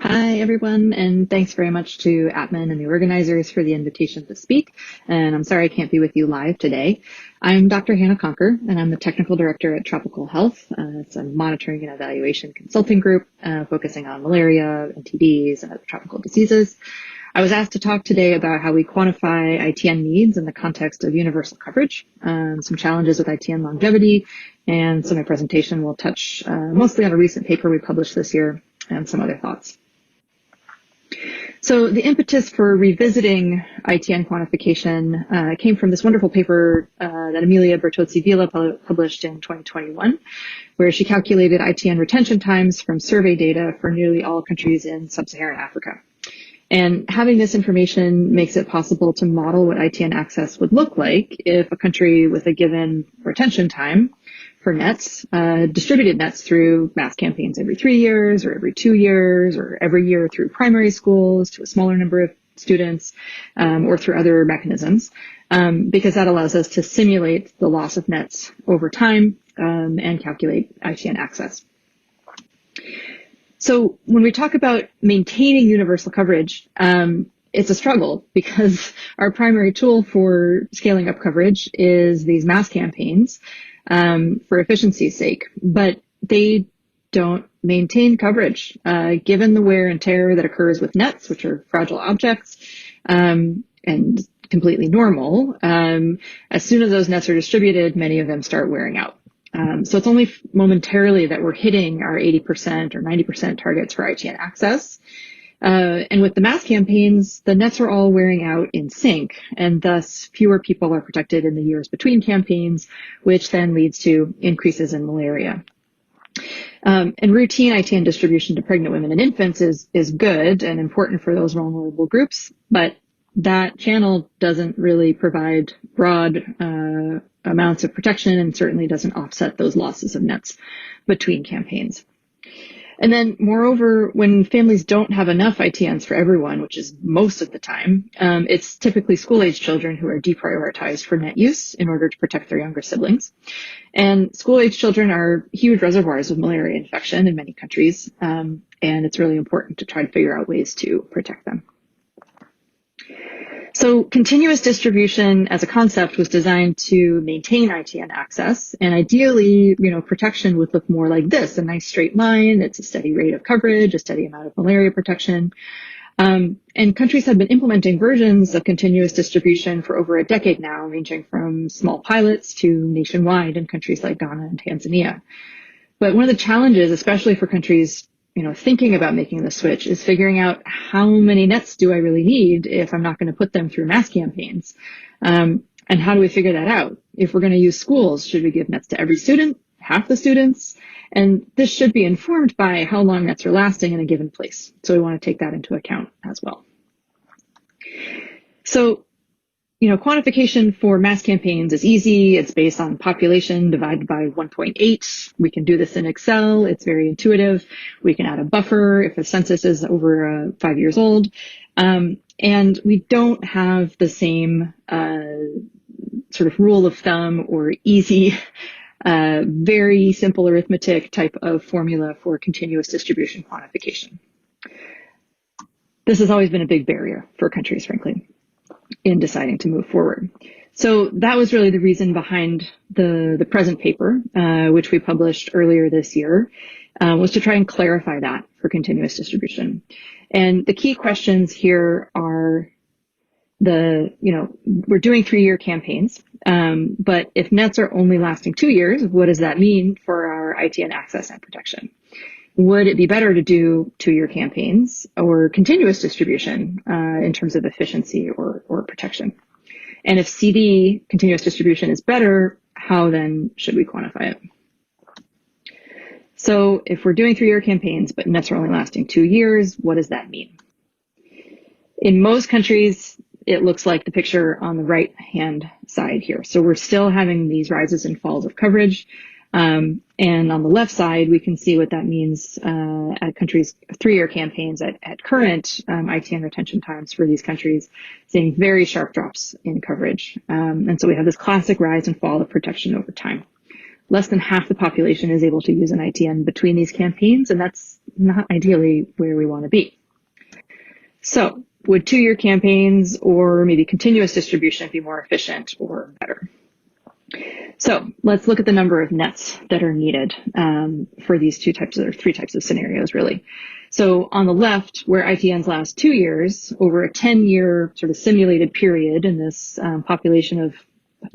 Hi, everyone, and thanks very much to APMEN and the organizers for the invitation to speak. And I'm sorry I can't be with you live today. I'm Dr. Hannah Conker, and I'm the Technical Director at Tropical Health. It's a monitoring and evaluation consulting group focusing on malaria, NTDs, and other tropical diseases. I was asked to talk today about how we quantify ITN needs in the context of universal coverage, some challenges with ITN longevity, and so my presentation will touch mostly on a recent paper we published this year and some other thoughts. So the impetus for revisiting ITN quantification came from this wonderful paper that Emilia Bertozzi-Villa published in 2021, where she calculated ITN retention times from survey data for nearly all countries in sub-Saharan Africa. And having this information makes it possible to model what ITN access would look like if a country with a given retention time for nets, distributed nets through mass campaigns every 3 years or every 2 years or every year through primary schools to a smaller number of students or through other mechanisms, because that allows us to simulate the loss of nets over time and calculate ITN access. So when we talk about maintaining universal coverage, it's a struggle because our primary tool for scaling up coverage is these mass campaigns for efficiency's sake, but they don't maintain coverage given the wear and tear that occurs with nets, which are fragile objects and completely normal. As soon as those nets are distributed, many of them start wearing out. So it's only momentarily that we're hitting our 80% or 90% targets for ITN access. And with the mass campaigns, the nets are all wearing out in sync, and thus fewer people are protected in the years between campaigns, which then leads to increases in malaria. And routine ITN distribution to pregnant women and infants is good and important for those vulnerable groups, but that channel doesn't really provide broad amounts of protection and certainly doesn't offset those losses of nets between campaigns. And then moreover, when families don't have enough ITNs for everyone, which is most of the time, it's typically school-age children who are deprioritized for net use in order to protect their younger siblings. And school-age children are huge reservoirs of malaria infection in many countries, and it's really important to try to figure out ways to protect them. So continuous distribution as a concept was designed to maintain ITN access, and ideally, protection would look more like this, a nice straight line. It's a steady rate of coverage, a steady amount of malaria protection. And countries have been implementing versions of continuous distribution for over a decade now, ranging from small pilots to nationwide in countries like Ghana and Tanzania. But one of the challenges, especially for countries thinking about making the switch, is figuring out how many nets do I really need if I'm not going to put them through mass campaigns? And how do we figure that out? If we're going to use schools, should we give nets to every student, half the students? And this should be informed by how long nets are lasting in a given place. So we want to take that into account as well. So, quantification for mass campaigns is easy. It's based on population divided by 1.8. We can do this in Excel. It's very intuitive. We can add a buffer if the census is over 5 years old. And we don't have the same sort of rule of thumb or easy, very simple arithmetic type of formula for continuous distribution quantification. This has always been a big barrier for countries, frankly, in deciding to move forward. So that was really the reason behind the present paper, which we published earlier this year, was to try and clarify that for continuous distribution. And the key questions here are we're doing 3-year campaigns, but if nets are only lasting 2 years, what does that mean for our ITN access and protection? Would it be better to do 2-year campaigns or continuous distribution in terms of efficiency or protection? And if CD, continuous distribution, is better, how then should we quantify it? So if we're doing 3-year campaigns, but nets are only lasting 2 years, what does that mean? In most countries, it looks like the picture on the right-hand side here. So we're still having these rises and falls of coverage. And on the left side, we can see what that means at countries' 3-year campaigns at current ITN retention times for these countries, seeing very sharp drops in coverage. And so we have this classic rise and fall of protection over time. Less than half the population is able to use an ITN between these campaigns, and that's not ideally where we want to be. So would 2-year campaigns or maybe continuous distribution be more efficient or better? So let's look at the number of nets that are needed for these 3 types of scenarios, really. So on the left, where ITNs last 2 years, over a 10-year sort of simulated period in this population of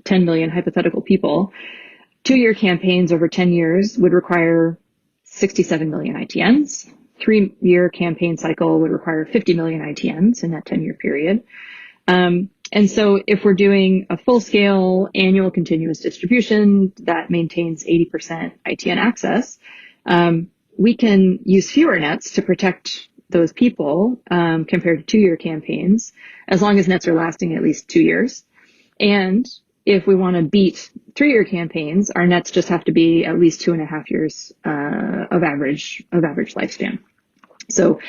10 million hypothetical people, 2-year campaigns over 10 years would require 67 million ITNs. 3-year campaign cycle would require 50 million ITNs in that 10-year period. And so if we're doing a full-scale annual continuous distribution that maintains 80% ITN access, we can use fewer nets to protect those people compared to 2-year campaigns, as long as nets are lasting at least 2 years. And if we want to beat 3-year campaigns, our nets just have to be at least 2.5 years of average lifespan. So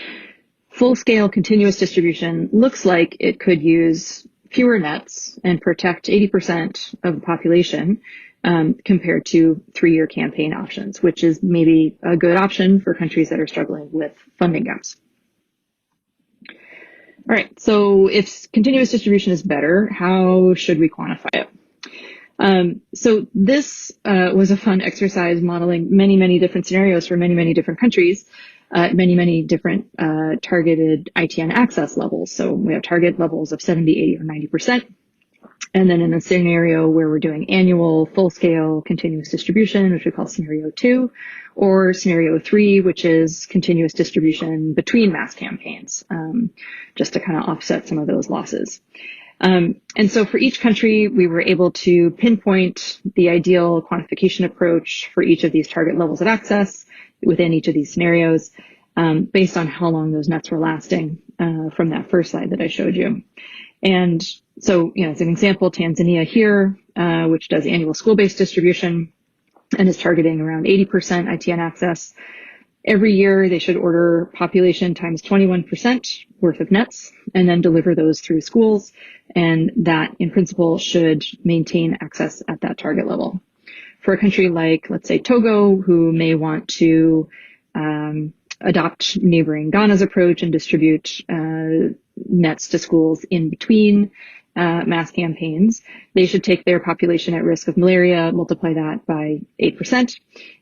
full-scale continuous distribution looks like it could use fewer nets and protect 80% of the population compared to 3-year campaign options, which is maybe a good option for countries that are struggling with funding gaps. All right, so if continuous distribution is better, how should we quantify it? So this was a fun exercise modeling many different scenarios for many different countries, many different targeted ITN access levels. So we have target levels of 70, 80, or 90%. And then in a scenario where we're doing annual full-scale continuous distribution, which we call scenario 2, or scenario 3, which is continuous distribution between mass campaigns, just to kind of offset some of those losses. And so for each country, we were able to pinpoint the ideal quantification approach for each of these target levels of access within each of these scenarios, based on how long those nets were lasting, from that first slide that I showed you. And so, as an example, Tanzania here, which does annual school-based distribution and is targeting around 80% ITN access. Every year, they should order population times 21% worth of nets and then deliver those through schools. And that, in principle, should maintain access at that target level. For a country like, let's say, Togo, who may want to adopt neighboring Ghana's approach and distribute nets to schools in between mass campaigns, they should take their population at risk of malaria, multiply that by 8%,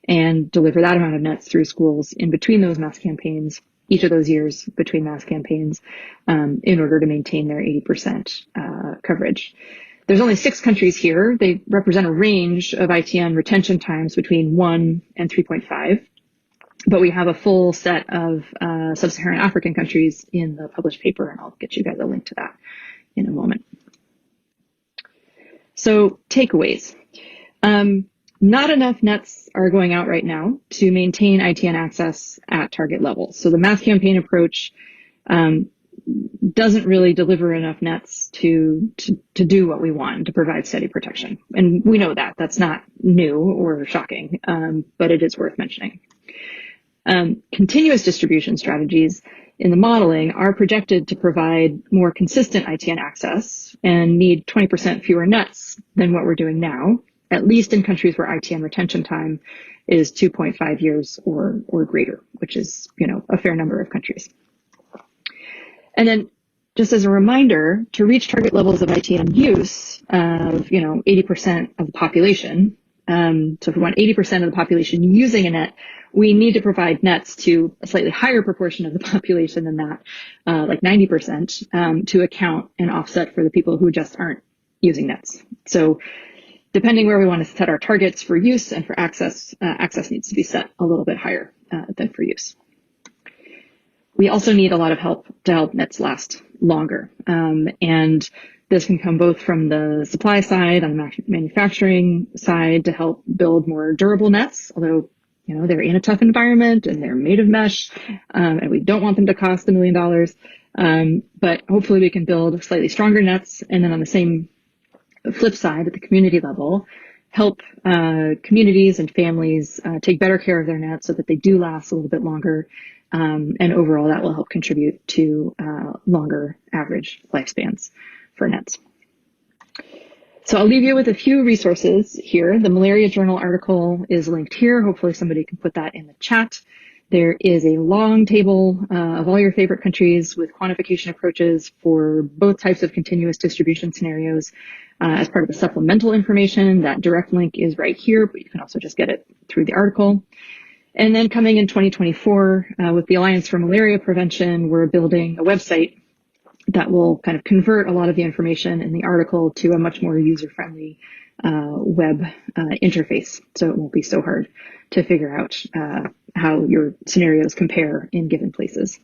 and deliver that amount of nets through schools in between those mass campaigns, each of those years between mass campaigns, in order to maintain their 80% coverage. There's only 6 countries here. They represent a range of ITN retention times between 1 and 3.5. But we have a full set of sub-Saharan African countries in the published paper, and I'll get you guys a link to that in a moment. So takeaways. Not enough nets are going out right now to maintain ITN access at target levels. So the mass campaign approach doesn't really deliver enough nets to do what we want, to provide steady protection. And we know that. That's not new or shocking, but it is worth mentioning. Continuous distribution strategies in the modeling are projected to provide more consistent ITN access and need 20% fewer nets than what we're doing now, at least in countries where ITN retention time is 2.5 years or greater, which is, a fair number of countries. And then just as a reminder, to reach target levels of ITN use of, 80% of the population, so if we want 80% of the population using a net, we need to provide nets to a slightly higher proportion of the population than that, like 90%, to account and offset for the people who just aren't using nets. So depending where we want to set our targets for use and for access, access needs to be set a little bit higher than for use. We also need a lot of help to help nets last longer. And this can come both from the supply side, on the manufacturing side, to help build more durable nets, although they're in a tough environment and they're made of mesh, and we don't want them to cost $1 million. But hopefully we can build slightly stronger nets. And then on the same flip side, at the community level, help communities and families take better care of their nets so that they do last a little bit longer. And overall, that will help contribute to longer average lifespans for nets. So I'll leave you with a few resources here. The Malaria Journal article is linked here. Hopefully somebody can put that in the chat. There is a long table of all your favorite countries with quantification approaches for both types of continuous distribution scenarios as part of the supplemental information. That direct link is right here, but you can also just get it through the article. And then coming in 2024, with the Alliance for Malaria Prevention, we're building a website that will kind of convert a lot of the information in the article to a much more user-friendly web interface. So it won't be so hard to figure out how your scenarios compare in given places.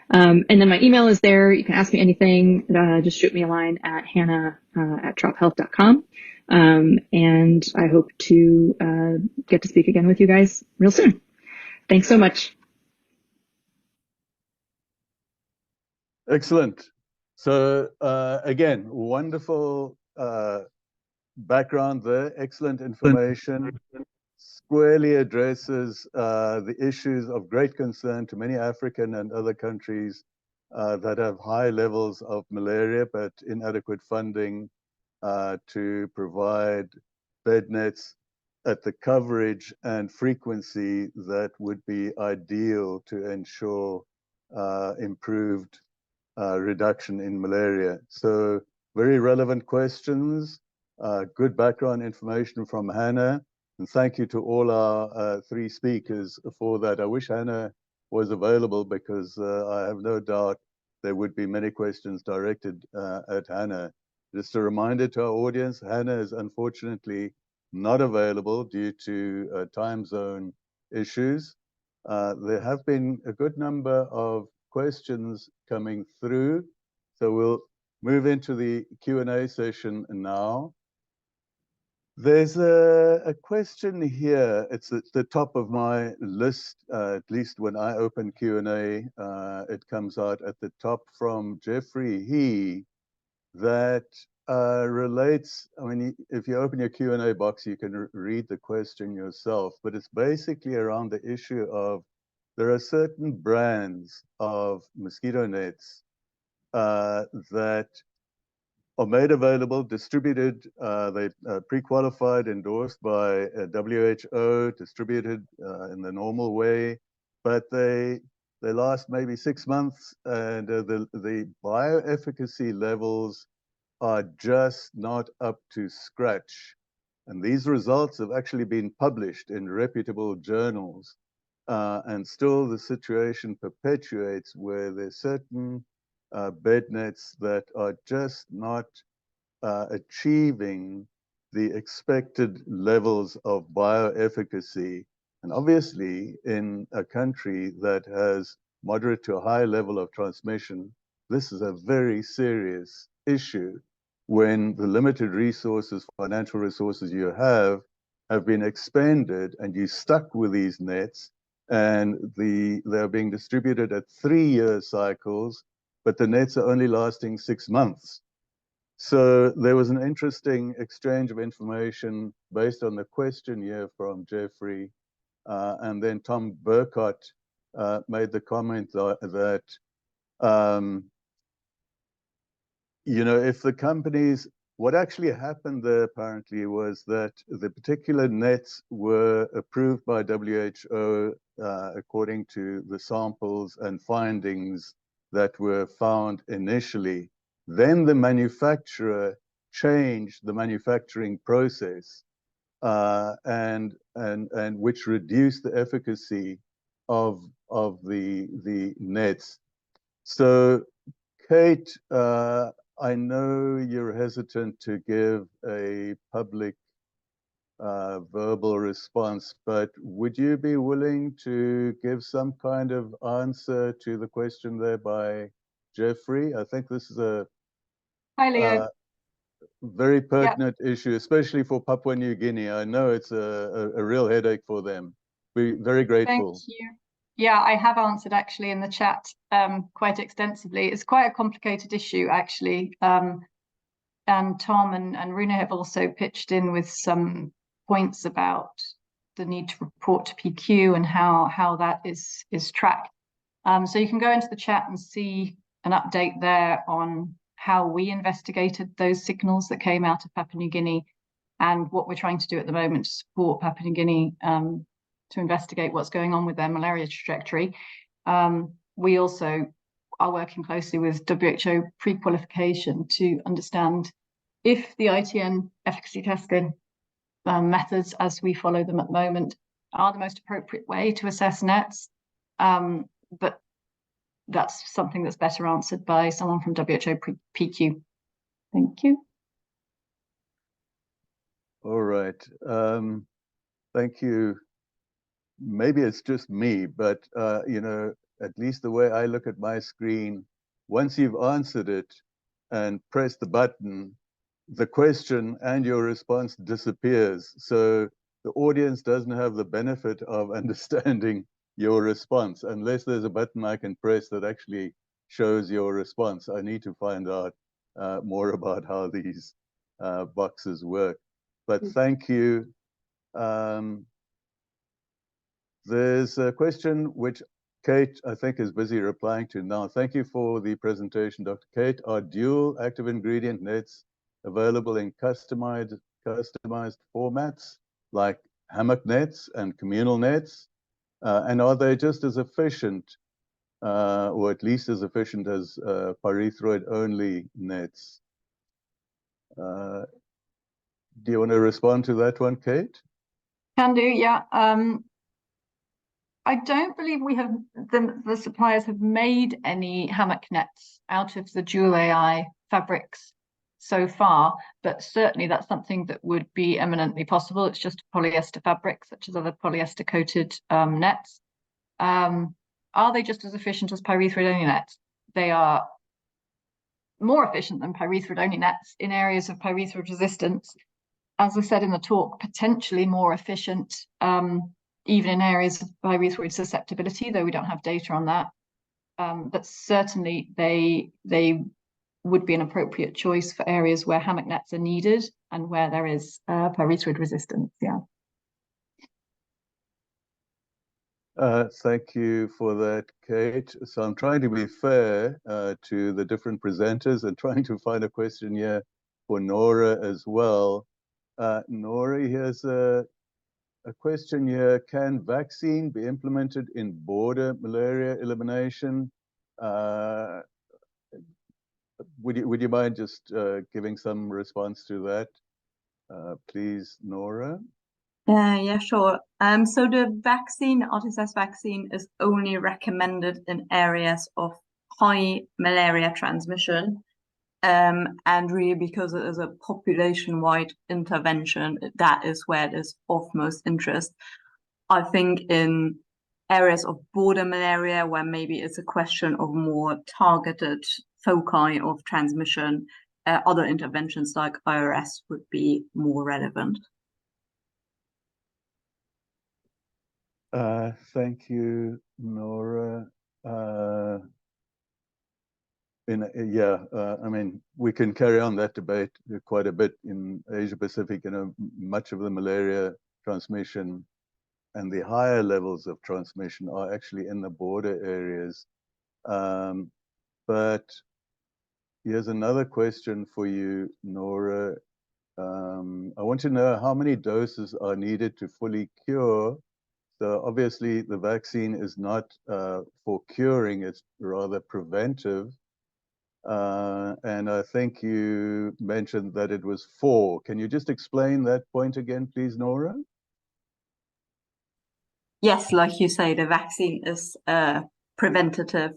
And then my email is there. You can ask me anything. Just shoot me a line at hannah@trophealth.com. And I hope to get to speak again with you guys real soon. Thanks so much. Excellent. So again, wonderful background there, excellent information, squarely addresses the issues of great concern to many African and other countries that have high levels of malaria but inadequate funding to provide bed nets at the coverage and frequency that would be ideal to ensure improved reduction in malaria. So very relevant questions, good background information from Hannah, and thank you to all our 3 speakers for that. I wish Hannah was available because I have no doubt there would be many questions directed at Hannah Just a reminder to our audience, Hannah is unfortunately not available due to time zone issues. There have been a good number of questions coming through, so we'll move into the Q&A session now. There's a question here. It's at the top of my list, at least when I open Q&A, it comes out at the top from Jeffrey He, that relates, I mean, if you open your Q&A box, you can read the question yourself, but it's basically around the issue of there are certain brands of mosquito nets that are made available, distributed, they pre-qualified, endorsed by WHO, distributed in the normal way, but they last maybe 6 months, and the bioefficacy levels are just not up to scratch. And these results have actually been published in reputable journals. And still the situation perpetuates where there's certain bed nets that are just not achieving the expected levels of bioefficacy. And obviously, in a country that has moderate to high level of transmission, this is a very serious issue when the limited resources, financial resources you have been expended and you're stuck with these nets, and they're being distributed at 3-year cycles, but the nets are only lasting 6 months. So there was an interesting exchange of information based on the question here from Jeffrey. And then Tom Burkott made the comment that you know, if the companies, what actually happened there apparently was that the particular nets were approved by WHO according to the samples and findings that were found initially. Then the manufacturer changed the manufacturing process and which reduced the efficacy of the nets. So Kate, I know you're hesitant to give a public verbal response, but would you be willing to give some kind of answer to the question there by Jeffrey? I think this is a very pertinent issue, especially for Papua New Guinea. I know it's a real headache for them. We're very grateful. Thank you. Yeah, I have answered actually in the chat quite extensively. It's quite a complicated issue actually. And Tom and Runa have also pitched in with some points about the need to report to PQ and how that is tracked. So you can go into the chat and see an update there on how we investigated those signals that came out of Papua New Guinea and what we're trying to do at the moment to support Papua New Guinea to investigate what's going on with their malaria trajectory. We also are working closely with WHO pre-qualification to understand if the ITN efficacy testing methods, as we follow them at the moment, are the most appropriate way to assess nets. But that's something that's better answered by someone from WHO PQ. Thank you. All right. Thank you. Maybe it's just me, but you know, at least the way I look at my screen, once you've answered it and press the button, the question and your response disappears. So the audience doesn't have the benefit of understanding your response unless there's a button I can press that actually shows your response. I need to find out more about how these boxes work. But thank you. There's a question which Kate, I think, is busy replying to now. Thank you for the presentation, Dr. Kate. Are dual active ingredient nets available in customized formats like hammock nets and communal nets? And are they just as efficient, or at least as efficient as pyrethroid-only nets? Do you want to respond to that one, Kate? Can do, yeah. I don't believe we have, the suppliers have made any hammock nets out of the dual AI fabrics so far, but certainly that's something that would be eminently possible. It's just a polyester fabric, such as other polyester coated nets. Are they just as efficient as pyrethroid-only nets? They are more efficient than pyrethroid-only nets in areas of pyrethroid resistance. As I said in the talk, potentially more efficient even in areas of pyrethroid susceptibility, though we don't have data on that. But certainly they would be an appropriate choice for areas where hammock nets are needed and where there is pyrethroid resistance. Yeah. Thank you for that, Kate. So I'm trying to be fair to the different presenters and trying to find a question here for Nora as well. Nora, here's a question here. Can vaccine be implemented in border malaria elimination? Would you mind just giving some response to that, please, Nora? Yeah, sure. So the vaccine, RTS vaccine, is only recommended in areas of high malaria transmission. And really because it is a population-wide intervention, that is where it is of most interest. I think in areas of border malaria, where maybe it's a question of more targeted foci of transmission, other interventions like IRS would be more relevant. Thank you, Nora. I mean, we can carry on that debate quite a bit in Asia Pacific. You know, much of the malaria transmission and the higher levels of transmission are actually in the border areas. But here's another question for you, Nora. I want to know how many doses are needed to fully cure. So obviously the vaccine is not for curing, it's rather preventive. And I think you mentioned that it was 4. Can you just explain that point again, please, Nora? Yes, like you say, the vaccine is preventative.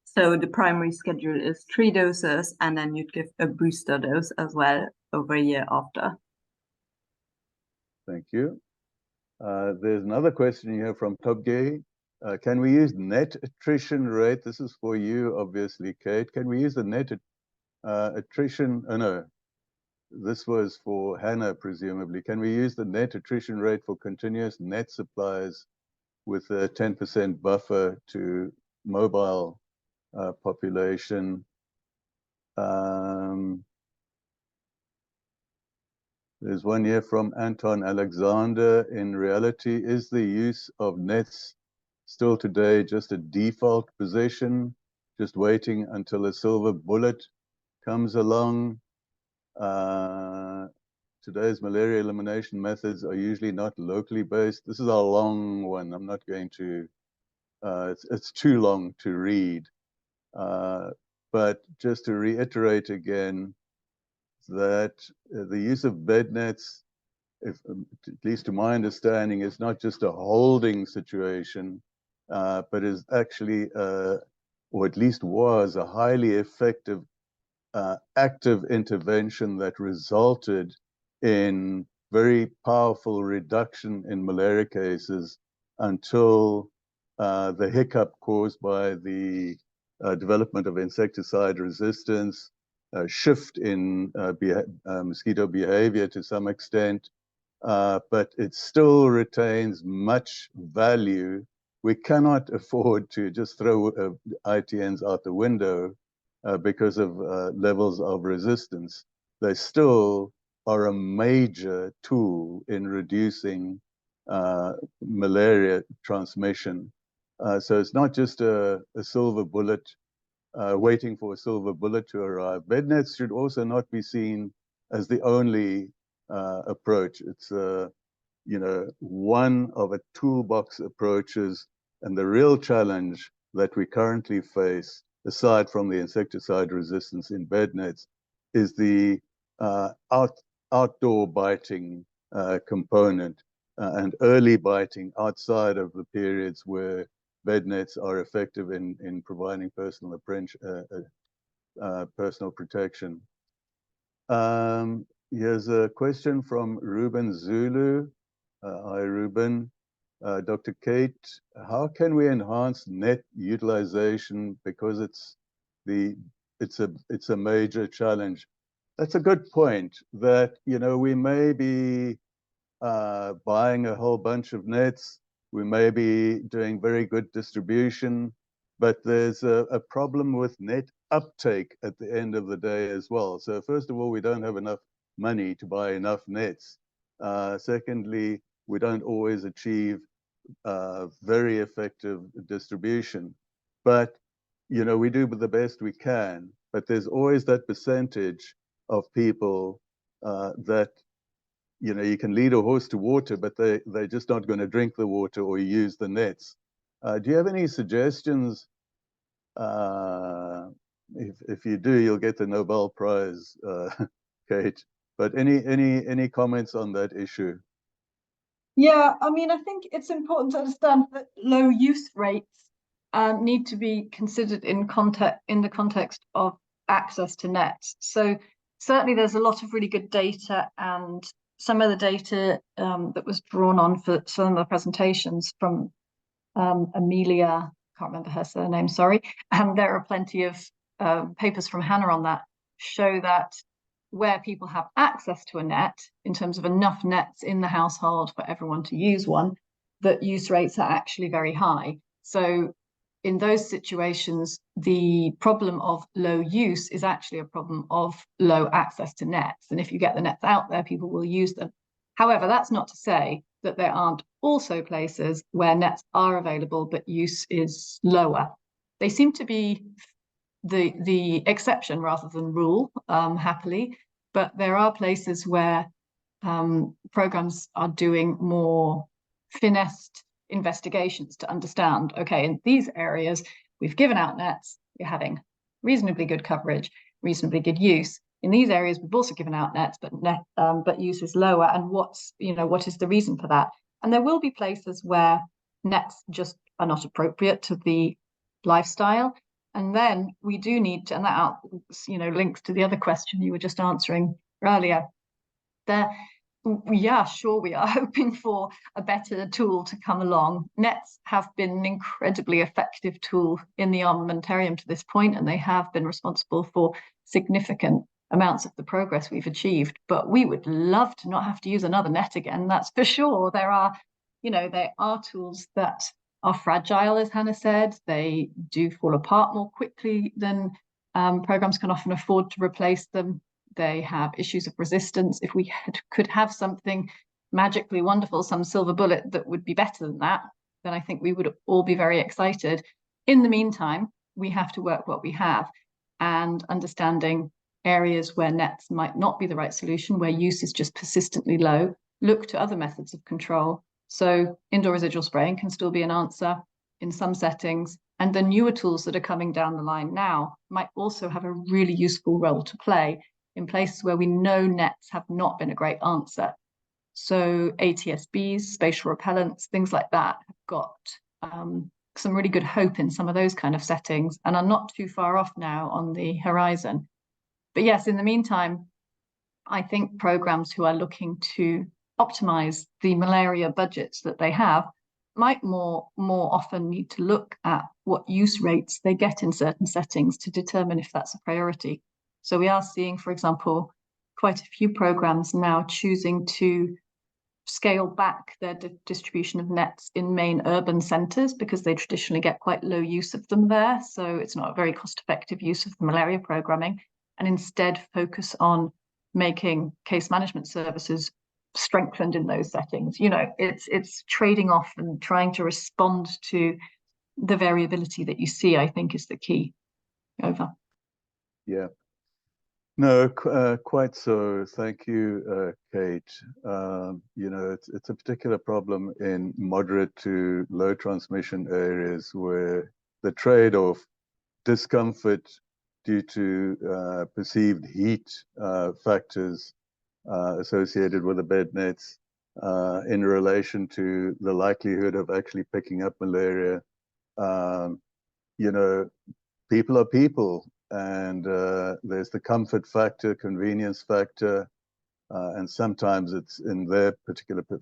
So the primary schedule is 3 doses, and then you'd give a booster dose as well over a year after. Thank you. There's another question here from Tobgay. Can we use net attrition rate? This is for you, obviously, Kate. Can we use the net attrition? Oh, no. This was for Hannah, presumably. Can we use the net attrition rate for continuous net supplies with a 10% buffer to mobile population? There's one here from Anton Alexander. In reality, is the use of nets still today just a default position, just waiting until a silver bullet comes along? Today's malaria elimination methods are usually not locally based. This is a long one. I'm not going to, it's too long to read. But just to reiterate again, that the use of bednets, at least to my understanding, is not just a holding situation, but is actually, or at least was, a highly effective active intervention that resulted in very powerful reduction in malaria cases until the hiccup caused by the development of insecticide resistance, shift in mosquito behavior to some extent, but it still retains much value. We cannot afford to just throw ITNs out the window because of levels of resistance. They still are a major tool in reducing malaria transmission. So it's not just a silver bullet, waiting for a silver bullet to arrive. Bednets should also not be seen as the only approach. It's one of a toolbox approaches, and the real challenge that we currently face, aside from the insecticide resistance in bednets, is the outdoor biting component and early biting outside of the periods where bednets are effective in providing personal protection. Here's a question from Ruben Zulu. Hi, Ruben. Dr. Kate, how can we enhance net utilization because it's a major challenge? That's a good point. That we may be buying a whole bunch of nets. We may be doing very good distribution, but there's a problem with net uptake at the end of the day as well. So first of all, we don't have enough money to buy enough nets. Secondly, we don't always achieve very effective distribution. But, we do the best we can, but there's always that percentage of people that, you can lead a horse to water, but they're just not going to drink the water or use the nets. Do you have any suggestions? If you do, you'll get the Nobel Prize, Kate. But any comments on that issue? Yeah, I mean, I think it's important to understand that low use rates need to be considered in the context of access to nets. So certainly there's a lot of really good data, and some of the data that was drawn on for some of the presentations from Amelia, can't remember her surname, sorry, and there are plenty of papers from Hannah on that, show that where people have access to a net, in terms of enough nets in the household for everyone to use one, that use rates are actually very high. So in those situations, the problem of low use is actually a problem of low access to nets. And if you get the nets out there, people will use them. However, that's not to say that there aren't also places where nets are available, but use is lower. They seem to be the exception rather than rule, happily, but there are places where programs are doing more finessed investigations to understand, okay, in these areas, we've given out nets, we're having reasonably good coverage, reasonably good use. In these areas, we've also given out nets, but use is lower. And what is the reason for that? And there will be places where nets just are not appropriate to the lifestyle. And then we do need to, and that links to the other question you were just answering earlier. Yeah, sure, we are hoping for a better tool to come along. Nets have been an incredibly effective tool in the armamentarium to this point, and they have been responsible for significant amounts of the progress we've achieved. But we would love to not have to use another net again, that's for sure. There are tools that are fragile, as Hannah said. They do fall apart more quickly than programs can often afford to replace them. They have issues of resistance. If we could have something magically wonderful, some silver bullet that would be better than that, then I think we would all be very excited. In the meantime, we have to work what we have, and understanding areas where nets might not be the right solution, where use is just persistently low, look to other methods of control. So indoor residual spraying can still be an answer in some settings, and the newer tools that are coming down the line now might also have a really useful role to play in places where we know nets have not been a great answer. So ATSBs, spatial repellents, things like that have got some really good hope in some of those kind of settings, and are not too far off now on the horizon. But yes, in the meantime, I think programs who are looking to optimize the malaria budgets that they have might more often need to look at what use rates they get in certain settings to determine if that's a priority. So we are seeing, for example, quite a few programs now choosing to scale back their distribution of nets in main urban centres, because they traditionally get quite low use of them there. So it's not a very cost-effective use of the malaria programming, and instead focus on making case management services strengthened in those settings. It's trading off and trying to respond to the variability that you see, I think, is the key. Over. Yeah. No, quite so. Thank you, Kate. It's a particular problem in moderate to low transmission areas where the trade-off, discomfort due to perceived heat factors associated with the bed nets in relation to the likelihood of actually picking up malaria. People are people, and there's the comfort factor, convenience factor, and sometimes it's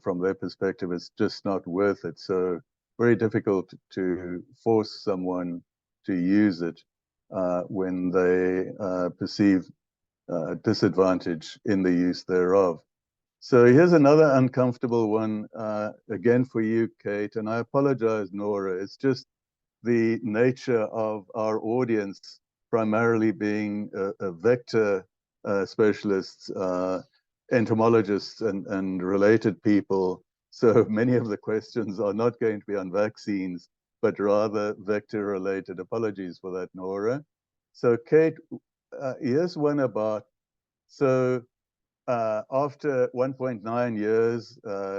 from their perspective, it's just not worth it. So very difficult to force someone to use it when they perceive disadvantage in the use thereof. So here's another uncomfortable one, again for you, Kate, and I apologize, Nora. It's just the nature of our audience primarily being a vector specialists, entomologists and related people. So many of the questions are not going to be on vaccines, but rather vector related. Apologies for that, Nora. So Kate, here's one about, so after 1.9 years,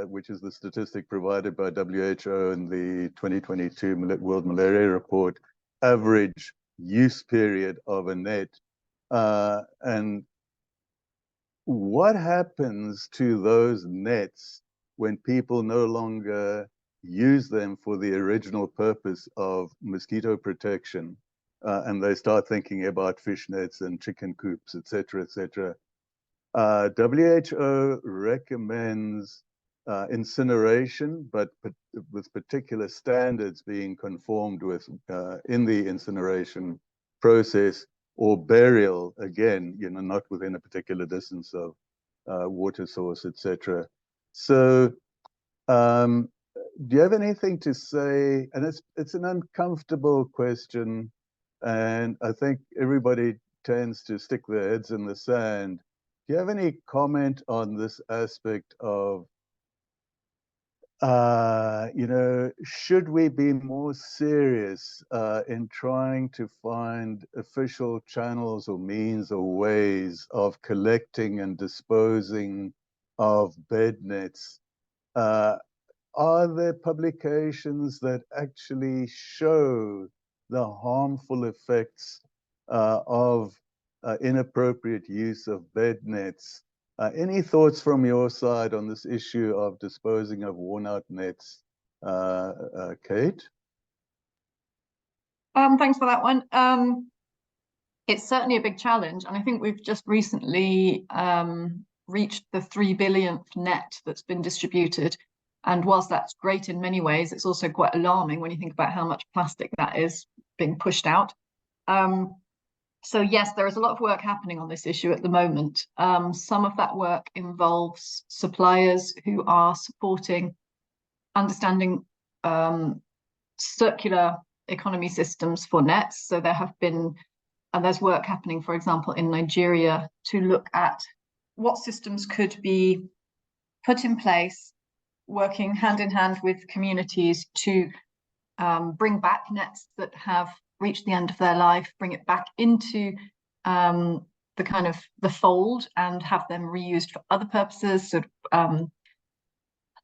which is the statistic provided by WHO in the 2022 World Malaria Report, average use period of a net. And what happens to those nets when people no longer use them for the original purpose of mosquito protection, and they start thinking about fish nets and chicken coops, et cetera, WHO recommends incineration, but with particular standards being conformed with in the incineration process, or burial, again, not within a particular distance of water source, et cetera. So do you have anything to say? And it's an uncomfortable question, and I think everybody tends to stick their heads in the sand. Do you have any comment on this aspect of, should we be more serious in trying to find official channels or means or ways of collecting and disposing of bed nets? Are there publications that actually show the harmful effects of inappropriate use of bed nets? Any thoughts from your side on this issue of disposing of worn-out nets, Kate? Thanks for that one. It's certainly a big challenge, and I think we've just recently reached the 3 billionth net that's been distributed. And whilst that's great in many ways, it's also quite alarming when you think about how much plastic that is being pushed out. So yes, there is a lot of work happening on this issue at the moment. Some of that work involves suppliers who are supporting understanding circular economy systems for nets. So there have been, and there's work happening, for example, in Nigeria to look at what systems could be put in place, working hand in hand with communities to bring back nets that have reached the end of their life, bring it back into the kind of the fold and have them reused for other purposes. So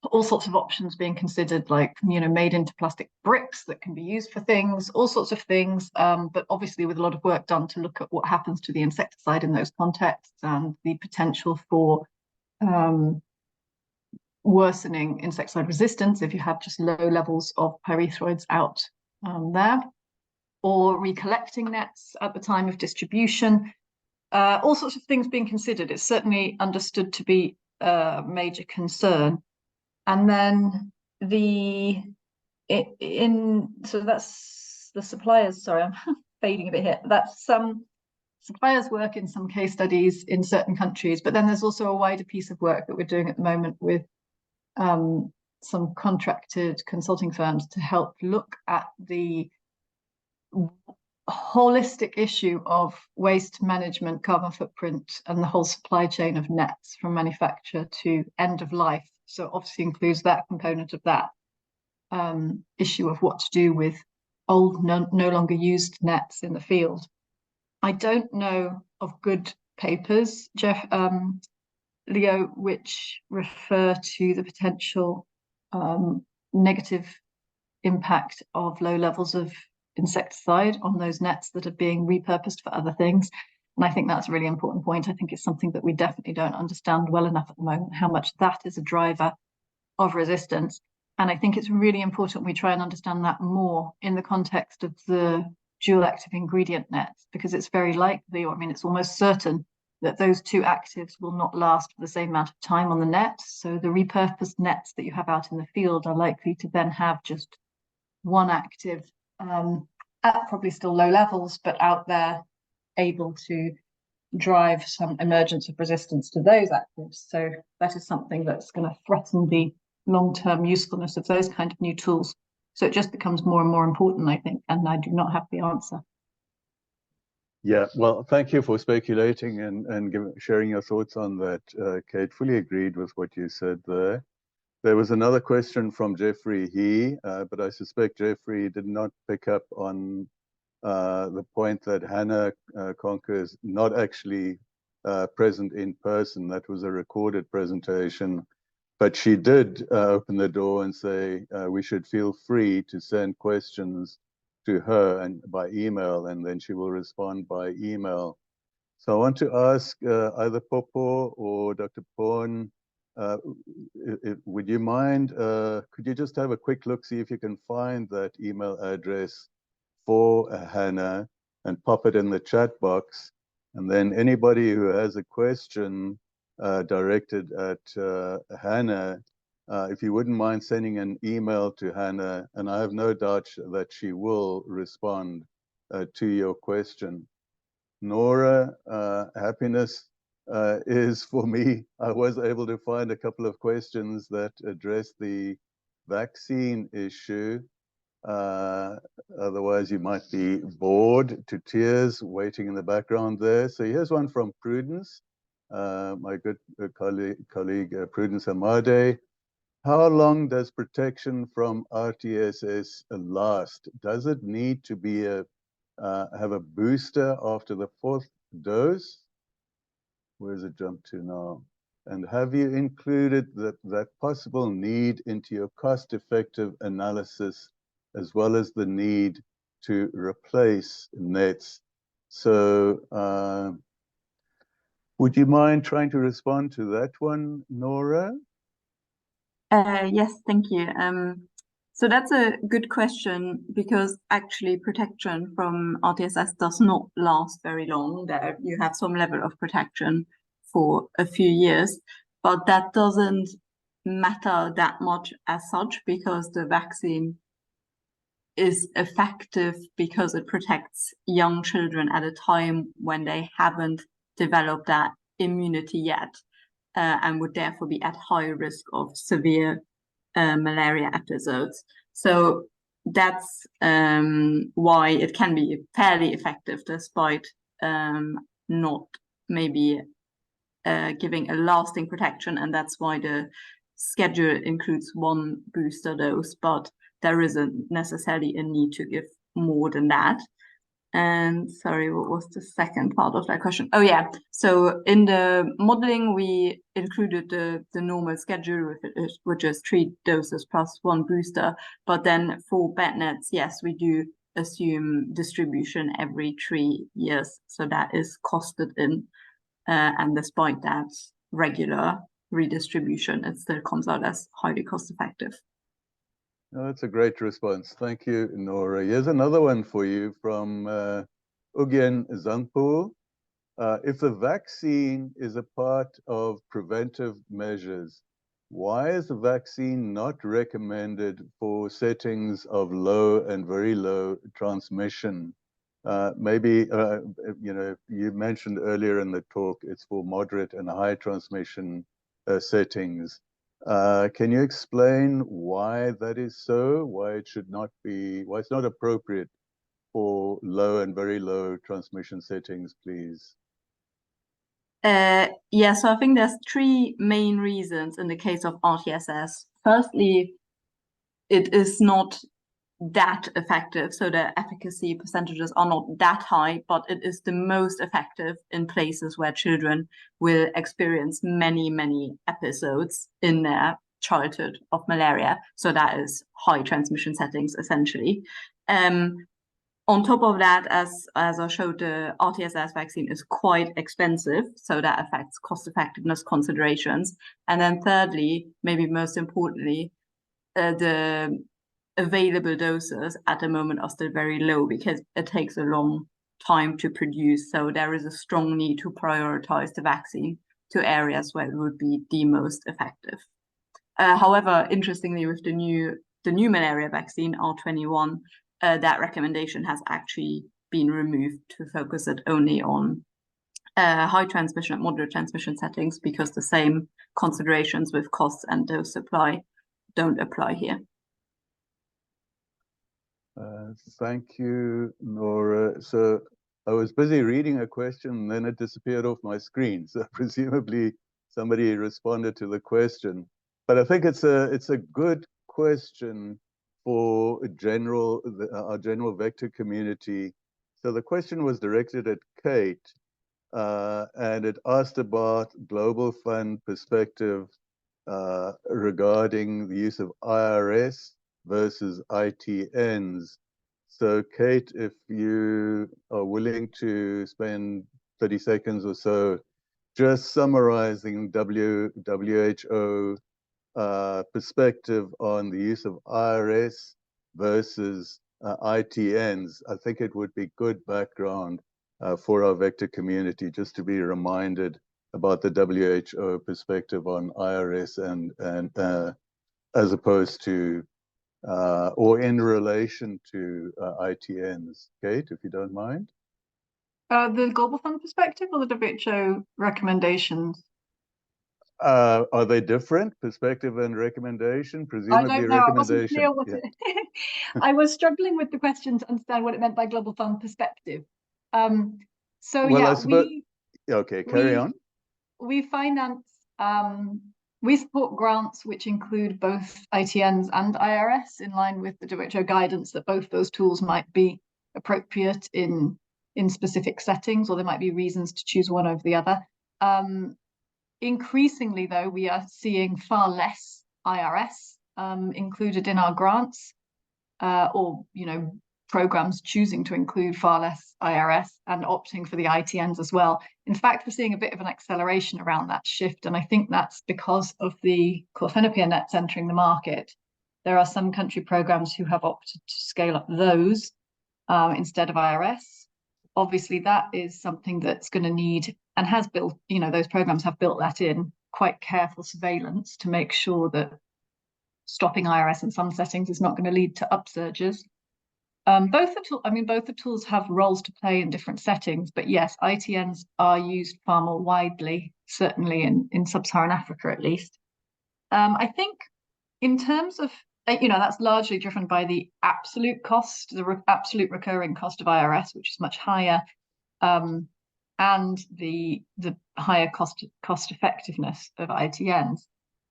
all sorts of options being considered, like, made into plastic bricks that can be used for things, all sorts of things, but obviously with a lot of work done to look at what happens to the insecticide in those contexts and the potential for worsening insecticide resistance if you have just low levels of pyrethroids out there, or recollecting nets at the time of distribution. All sorts of things being considered. It's certainly understood to be a major concern. And then so that's the suppliers. Sorry, I'm fading a bit here. That's some suppliers work in some case studies in certain countries, but then there's also a wider piece of work that we're doing at the moment with some contracted consulting firms to help look at the holistic issue of waste management, carbon footprint, and the whole supply chain of nets from manufacture to end of life. So obviously includes that component of that issue of what to do with old, no longer used nets in the field. I don't know of good papers, Leo, which refer to the potential negative impact of low levels of insecticide on those nets that are being repurposed for other things. And I think that's a really important point. I think it's something that we definitely don't understand well enough at the moment, how much that is a driver of resistance. And I think it's really important we try and understand that more in the context of the dual active ingredient nets, because it's very likely, or I mean, it's almost certain that those two actives will not last for the same amount of time on the net. So the repurposed nets that you have out in the field are likely to then have just one active at probably still low levels, but out there able to drive some emergence of resistance to those actives. So that is something that's going to threaten the long-term usefulness of those kind of new tools. So it just becomes more and more important, I think, and I do not have the answer. Yeah, well, thank you for speculating and sharing your thoughts on that, Kate. Fully agreed with what you said there. There was another question from Jeffrey He, but I suspect Jeffrey did not pick up on the point that Hannah Conker is not actually present in person. That was a recorded presentation, but she did open the door and say we should feel free to send questions to her and by email, and then she will respond by email. So I want to ask either Popo or Dr. Porn, would you mind, could you just have a quick look, see if you can find that email address for Hannah and pop it in the chat box. And then anybody who has a question directed at Hannah, if you wouldn't mind sending an email to Hannah, and I have no doubt that she will respond to your question. Nora, happiness is for me. I was able to find a couple of questions that address the vaccine issue. Otherwise, you might be bored to tears waiting in the background there. So here's one from Prudence, my good colleague Prudence Amade. How long does protection from RTSS last? Does it need to be have a booster after the 4th dose? Where's it jump to now? And have you included that possible need into your cost-effective analysis, as well as the need to replace nets? So would you mind trying to respond to that one, Nora? Yes, thank you. So that's a good question, because actually protection from RTSS does not last very long. There you have some level of protection for a few years, but that doesn't matter that much as such, because the vaccine is effective because it protects young children at a time when they haven't developed that immunity yet. And would therefore be at high risk of severe malaria episodes. So that's why it can be fairly effective, despite not maybe giving a lasting protection. And that's why the schedule includes 1 booster dose, but there isn't necessarily a need to give more than that. And sorry, what was the second part of that question? Oh yeah, so in the modeling we included the normal schedule, which is 3 doses plus 1 booster, but then for Bednets, yes, we do assume distribution every 3 years, so that is costed in, and despite that regular redistribution, it still comes out as highly cost effective. Oh, that's a great response. Thank you, Nora. Here's another one for you from Ugyen Zangpo. If the vaccine is a part of preventive measures, why is the vaccine not recommended for settings of low and very low transmission? Maybe, you know, you mentioned earlier in the talk, it's for moderate and high transmission settings. Can you explain why that is so? Why it should not be, why it's not appropriate for low and very low transmission settings, please? Yeah, so I think there's 3 main reasons in the case of RTSS. Firstly, it is not that effective, so the efficacy percentages are not that high, but it is the most effective in places where children will experience many episodes in their childhood of malaria. So that is high transmission settings, essentially. On top of that, as I showed, the RTSS vaccine is quite expensive, so that affects cost effectiveness considerations. And then thirdly, maybe most importantly, the available doses at the moment are still very low because it takes a long time to produce. So there is a strong need to prioritize the vaccine to areas where it would be the most effective. However, interestingly, with the new malaria vaccine, R21, that recommendation has actually been removed to focus it only on high transmission and moderate transmission settings, because the same considerations with costs and dose supply don't apply here. Thank you, Nora. So I was busy reading a question and then it disappeared off my screen. So presumably somebody responded to the question. But I think it's a good question for our general vector community. So the question was directed at Kate, and it asked about global fund perspective regarding the use of IRS versus ITNs. So Kate, if you are willing to spend 30 seconds or so just summarizing WHO perspective on the use of IRS versus ITNs, I think it would be good background for our vector community, just to be reminded about the WHO perspective on IRS and as opposed to or in relation to ITNs. Kate, if you don't mind. The Global Fund perspective or the WHO recommendations? Are they different, perspective and recommendation? Presumably I don't know. I wasn't recommendation. clear what it... I was struggling with the question to understand what it meant by Global Fund perspective. So well, yeah, I suppose... Okay, carry on. We finance, we support grants which include both ITNs and IRS, in line with the WHO guidance that both those tools might be appropriate in specific settings, or there might be reasons to choose one over the other. Increasingly, though, we are seeing far less IRS included in our grants, or programs choosing to include far less IRS and opting for the ITNs as well. In fact, we're seeing a bit of an acceleration around that shift, and I think that's because of the chlorphenapir entering the market. There are some country programs who have opted to scale up those instead of IRS. Obviously, that is something that's going to need, and has built, those programs have built that in, quite careful surveillance to make sure that stopping IRS in some settings is not going to lead to upsurges. Both the tools have roles to play in different settings, but yes, ITNs are used far more widely, certainly in sub-Saharan Africa at least. I think in terms of, that's largely driven by the absolute cost, the absolute recurring cost of IRS, which is much higher, and the higher cost effectiveness of ITNs.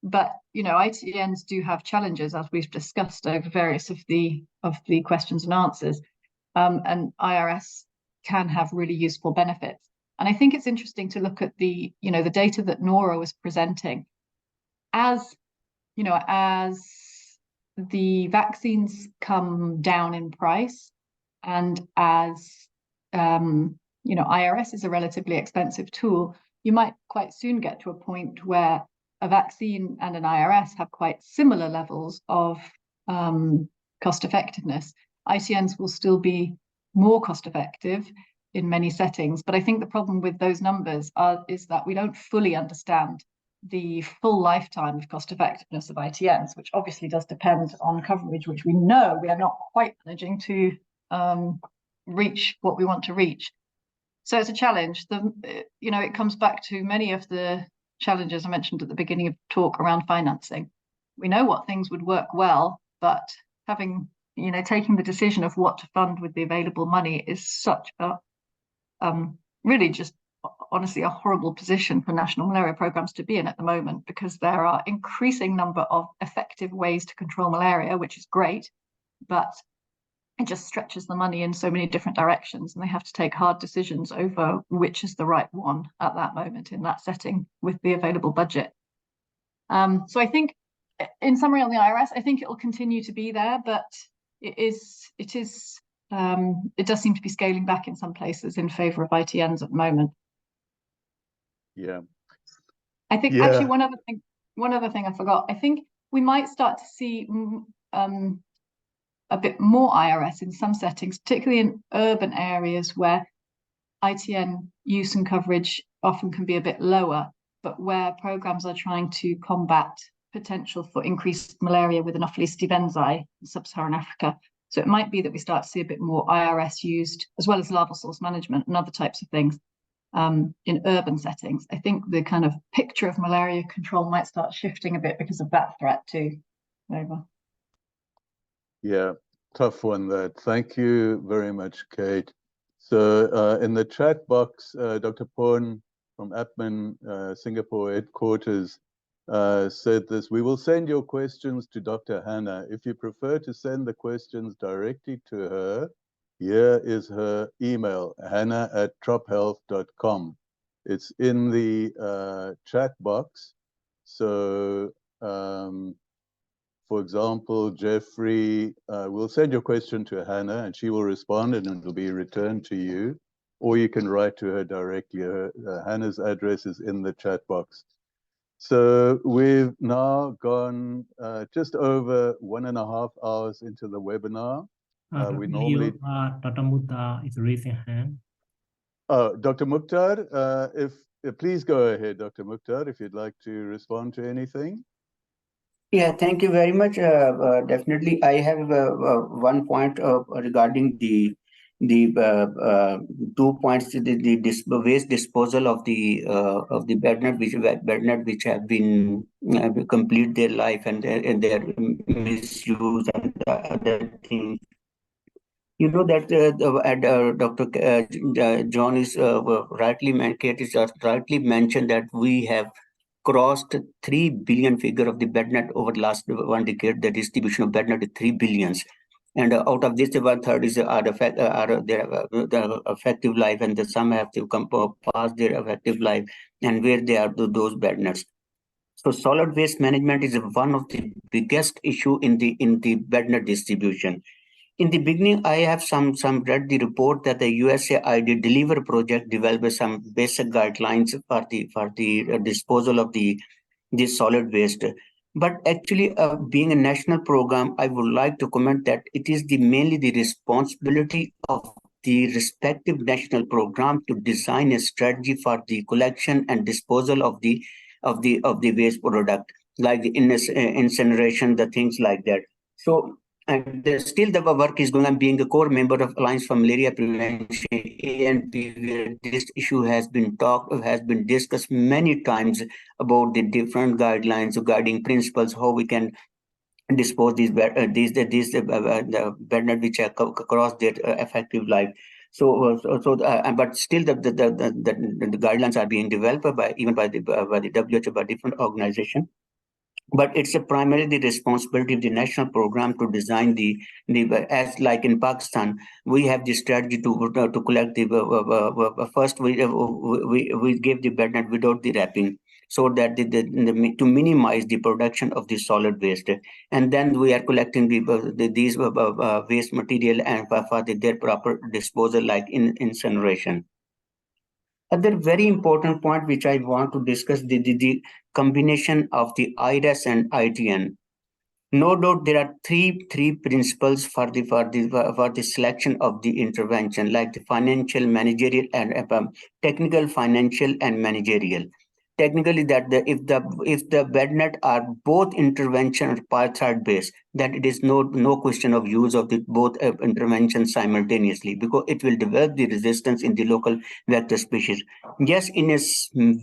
But ITNs do have challenges, as we've discussed over various of the questions and answers, and IRS can have really useful benefits. And I think it's interesting to look at the data that Nora was presenting. As the vaccines come down in price, and as IRS is a relatively expensive tool, you might quite soon get to a point where a vaccine and an IRS have quite similar levels of cost effectiveness. ITNs will still be more cost effective in many settings, but I think the problem with those numbers is that we don't fully understand the full lifetime of cost effectiveness of ITNs, which obviously does depend on coverage, which we know we are not quite managing to reach what we want to reach. So it's a challenge. It comes back to many of the challenges I mentioned at the beginning of the talk around financing. We know what things would work well, but taking the decision of what to fund with the available money is such a really just honestly a horrible position for national malaria programs to be in at the moment, because there are increasing number of effective ways to control malaria, which is great, but it just stretches the money in so many different directions, and they have to take hard decisions over which is the right one at that moment in that setting with the available budget. So I think, in summary on the IRS, I think it will continue to be there, but it does seem to be scaling back in some places in favor of ITNs at the moment. Yeah. I think actually one other thing I forgot. I think we might start to see a bit more IRS in some settings, particularly in urban areas where ITN use and coverage often can be a bit lower, but where programs are trying to combat potential for increased malaria with Anopheles stevensii in sub-Saharan Africa. So it might be that we start to see a bit more IRS used, as well as larval source management and other types of things in urban settings. I think the kind of picture of malaria control might start shifting a bit because of that threat too. Over. Yeah, tough one that. Thank you very much, Kate. So in the chat box, Dr. Porn from APMEN Singapore headquarters said this: we will send your questions to Dr. Hannah. If you prefer to send the questions directly to her, here is her email, hannah@trophealth.com. It's in the chat box. So, for example, Jeffrey, we'll send your question to Hannah and she will respond and it will be returned to you. Or you can write to her directly. Hannah's address is in the chat box. So we've now gone just over 1.5 hours into the webinar. We normally... Dr. Mukhtar is raising hand. Oh, Dr. Mukhtar, please go ahead, Dr. Mukhtar, if you'd like to respond to anything. Yeah, thank you very much. Definitely, I have one point regarding the 2 points: the waste disposal of the bednet which have been complete their life and their misuse and other things. You know that Dr. John is rightly mentioned that we have crossed 3 billion figure of the bednet over the last 1 decade. The distribution of bednet is 3 billions, and out of this, 1/3 is their effective life, and some have to come past their effective life, and where they are those bednets. So solid waste management is one of the biggest issue in the bednet distribution. In the beginning, I have read the report that the USAID Deliver project developed some basic guidelines for the disposal of this solid waste. But actually, being a national program, I would like to comment that it is mainly the responsibility of the respective national program to design a strategy for the collection and disposal of the waste product, like the incineration, the things like that. So. And still the work is going on. Being a core member of Alliance for Malaria Prevention, ANP, where this issue has been discussed many times about the different guidelines, guiding principles, how we can dispose the bednet which have across their effective life. But still the guidelines are being developed even by the WHO, by different organizations. But it's primarily the responsibility of the national program to design as like in Pakistan, we have the strategy to collect first we give the bednet without the wrapping, so that to minimize the production of the solid waste, and then we are collecting these waste material and for their proper disposal, like in incineration. Other very important point which I want to discuss, the combination of the IRS and ITN. No doubt there are three principles for the selection of the intervention, like the financial, managerial, and technical, financial, and managerial. Technically, that if the bednet are both intervention or pyrethroid based, then it is no question of use of both interventions simultaneously, because it will develop the resistance in the local vector species. Yes, in a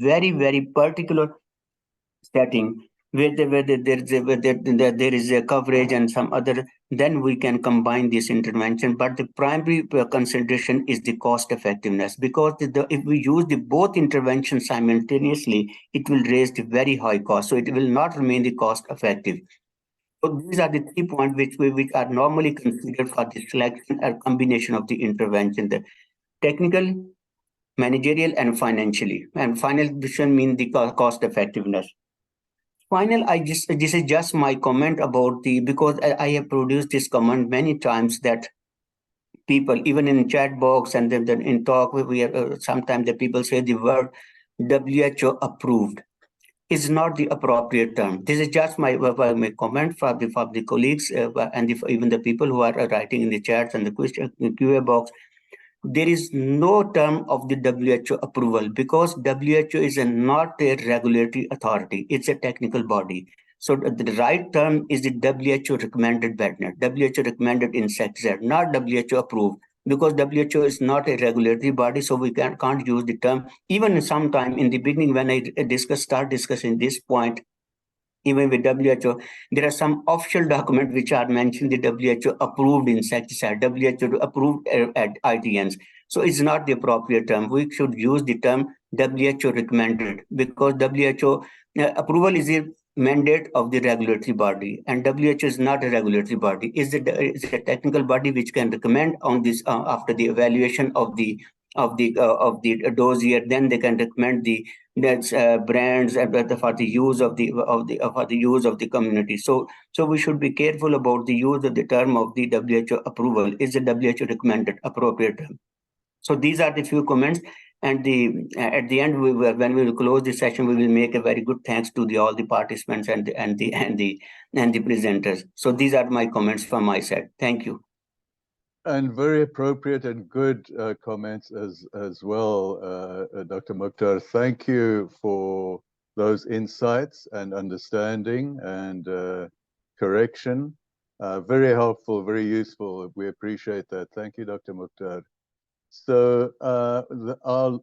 very, very particular setting where there is a coverage and some other, then we can combine this intervention. But the primary consideration is the cost effectiveness, because if we use both interventions simultaneously, it will raise the very high cost. So it will not remain the cost effective. So these are the 3 points which are normally considered for the selection or combination of the intervention: the technical, managerial, and financially. And final decision means the cost effectiveness. Final, this is just my comment about because I have produced this comment many times, that people, even in chat box and then in talk, we have sometimes the people say the word WHO approved. is not the appropriate term. This is just my comment for the colleagues and even the people who are writing in the chats and the question QA box. There is no term of the WHO approval because WHO is not a regulatory authority. It's a technical body. So the right term is the WHO recommended Bednet, WHO recommended insecticide, not WHO approved, because WHO is not a regulatory body, so we can't use the term. Even sometime in the beginning when I start discussing this point, even with WHO, there are some official documents which are mentioned the WHO approved insecticide, WHO approved ITNs. So it's not the appropriate term. We should use the term WHO recommended because WHO approval is a mandate of the regulatory body, and WHO is not a regulatory body. It's a technical body which can recommend on this after the evaluation of the dossier. Then they can recommend the brands for the use of the community. So we should be careful about the use of the term of the WHO approval. Is the WHO recommended appropriate term? So these are the few comments. And at the end, when we will close the session, we will make a very good thanks to all the participants and the presenters. So these are my comments from my side. Thank you. And very appropriate and good comments as well, Dr. Mukhtar. Thank you for those insights and understanding and correction. Very helpful, very useful. We appreciate that. Thank you, Dr. Mukhtar. So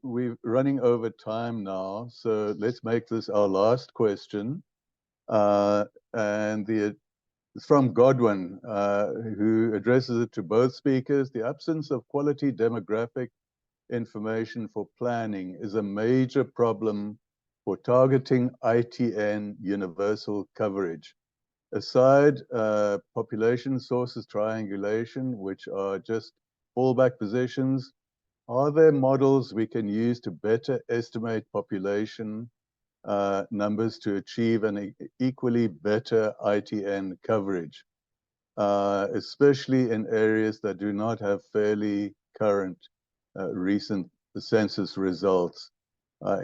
we're running over time now, so let's make this our last question. And it's from Godwin, who addresses it to both speakers. The absence of quality demographic information for planning is a major problem for targeting ITN universal coverage. Aside population sources triangulation, which are just fallback positions, are there models we can use to better estimate population numbers to achieve an equally better ITN coverage, especially in areas that do not have fairly current recent census results?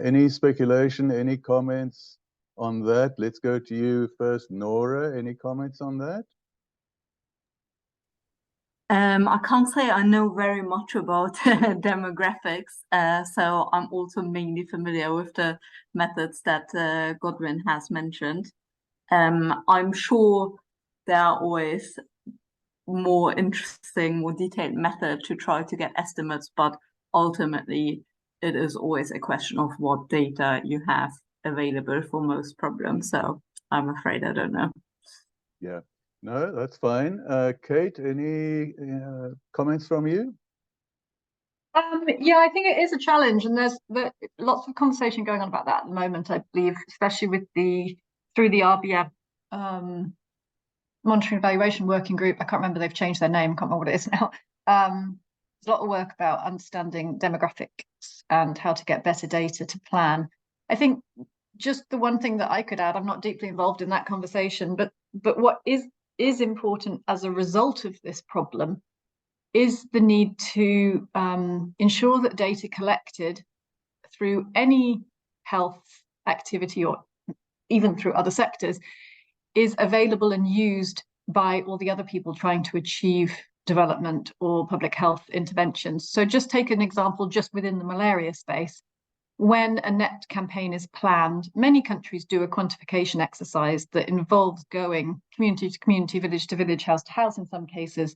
Any speculation, any comments on that? Let's go to you first, Nora. Any comments on that? I can't say I know very much about demographics, so I'm also mainly familiar with the methods that Godwin has mentioned. I'm sure there are always more interesting, more detailed methods to try to get estimates, but ultimately it is always a question of what data you have available for most problems. So I'm afraid I don't know. Yeah. No, that's fine. Kate, any comments from you? Yeah, I think it is a challenge, and there's lots of conversation going on about that at the moment, I believe, especially with through the RBM Monitoring Evaluation Working Group. I can't remember, they've changed their name, can't remember what it is now. There's a lot of work about understanding demographics and how to get better data to plan. I think just the one thing that I could add, I'm not deeply involved in that conversation, but what is important as a result of this problem is the need to ensure that data collected through any health activity or even through other sectors is available and used by all the other people trying to achieve development or public health interventions. So just take an example just within the malaria space. When a net campaign is planned, many countries do a quantification exercise that involves going community to community, village to village, house to house in some cases,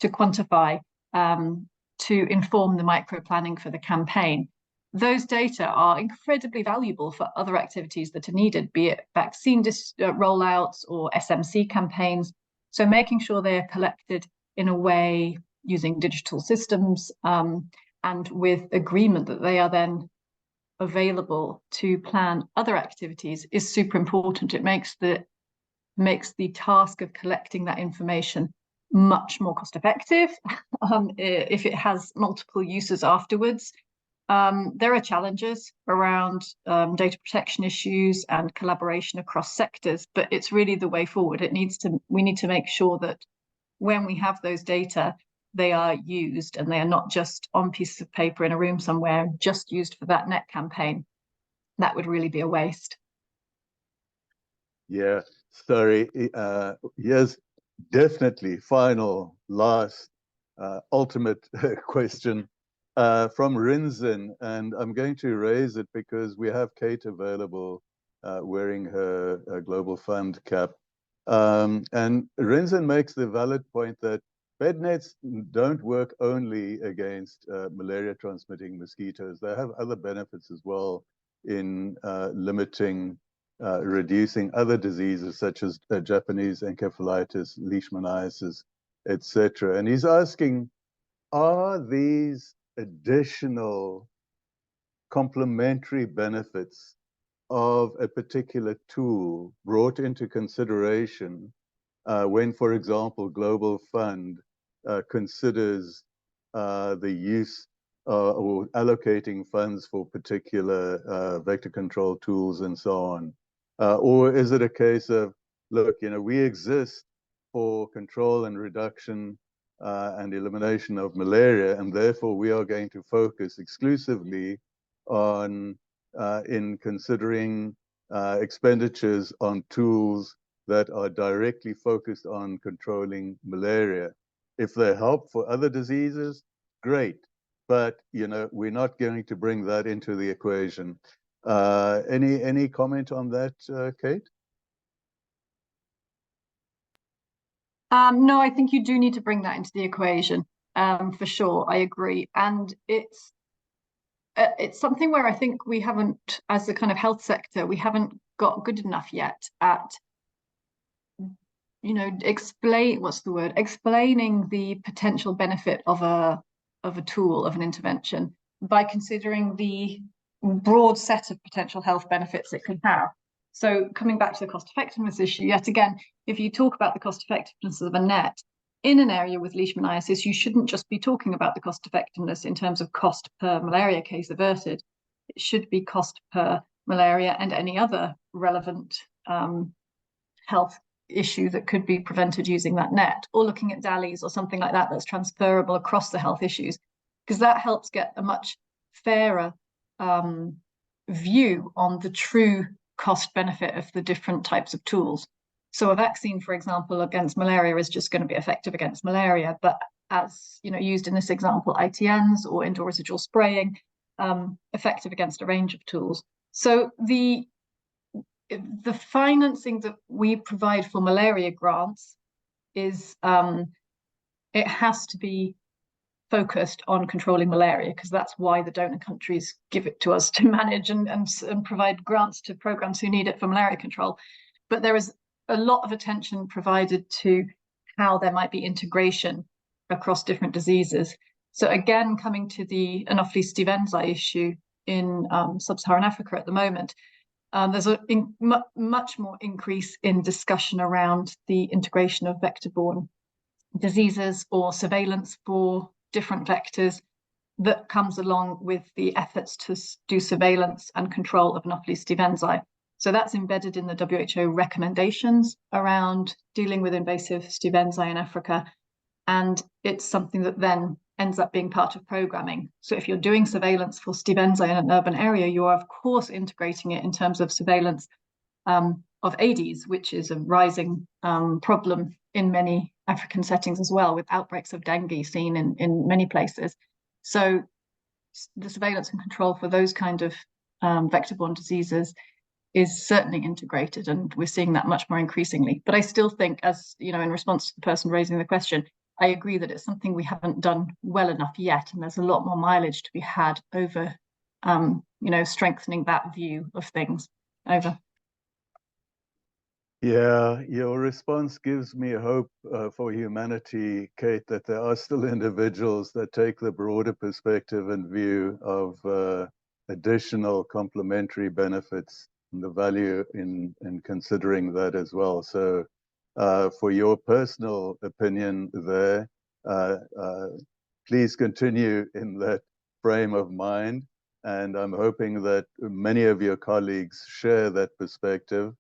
to quantify, to inform the micro planning for the campaign. Those data are incredibly valuable for other activities that are needed, be it vaccine rollouts or SMC campaigns. So making sure they are collected in a way using digital systems and with agreement that they are then available to plan other activities is super important. It makes the task of collecting that information much more cost effective if it has multiple uses afterwards. There are challenges around data protection issues and collaboration across sectors, but it's really the way forward. We need to make sure that when we have those data, they are used and they are not just on pieces of paper in a room somewhere, just used for that net campaign. That would really be a waste. Yeah, sorry. Here's definitely final, last, ultimate question from Rinzin, and I'm going to raise it because we have Kate available wearing her Global Fund cap. And Rinzin makes the valid point that bednets don't work only against malaria-transmitting mosquitoes. They have other benefits as well in limiting reducing other diseases such as Japanese encephalitis, leishmaniasis, etc. And he's asking, are these additional complementary benefits of a particular tool brought into consideration when, for example, Global Fund considers the use or allocating funds for particular vector control tools and so on? Or is it a case of, look, we exist for control and reduction and elimination of malaria, and therefore we are going to focus exclusively on in considering expenditures on tools that are directly focused on controlling malaria. If they help for other diseases, great. But we're not going to bring that into the equation. Any comment on that, Kate? No, I think you do need to bring that into the equation, for sure. I agree, and it's something where I think we haven't, as the kind of health sector, we haven't got good enough yet at explaining the potential benefit of a tool, of an intervention, by considering the broad set of potential health benefits it could have. So coming back to the cost effectiveness issue, yet again, if you talk about the cost effectiveness of a net in an area with leishmaniasis, you shouldn't just be talking about the cost effectiveness in terms of cost per malaria case averted. It should be cost per malaria and any other relevant health issue that could be prevented using that net, or looking at DALIs or something like that that's transferable across the health issues, because that helps get a much fairer view on the true cost benefit of the different types of tools. So a vaccine, for example, against malaria is just going to be effective against malaria, but as used in this example, ITNs or indoor residual spraying, effective against a range of tools. So the financing that we provide for malaria grants is it has to be focused on controlling malaria, because that's why the donor countries give it to us to manage and provide grants to programs who need it for malaria control. But there is a lot of attention provided to how there might be integration across different diseases. So again, coming to the Anopheles stevensii issue in sub-Saharan Africa at the moment, there's a much more increase in discussion around the integration of vector-borne diseases or surveillance for different vectors that comes along with the efforts to do surveillance and control of Anopheles stevensii. So that's embedded in the WHO recommendations around dealing with invasive stevensii in Africa. And it's something that then ends up being part of programming. So if you're doing surveillance for stevensii in an urban area, you are of course integrating it in terms of surveillance of Aedes, which is a rising problem in many African settings as well, with outbreaks of dengue seen in many places. So the surveillance and control for those kind of vector-borne diseases is certainly integrated, and we're seeing that much more increasingly. But I still think, as in response to the person raising the question, I agree that it's something we haven't done well enough yet, and there's a lot more mileage to be had over strengthening that view of things. Over. Yeah, your response gives me hope for humanity, Kate, that there are still individuals that take the broader perspective and view of additional complementary benefits and the value in considering that as well. So for your personal opinion there, please continue in that frame of mind. And I'm hoping that many of your colleagues share that perspective.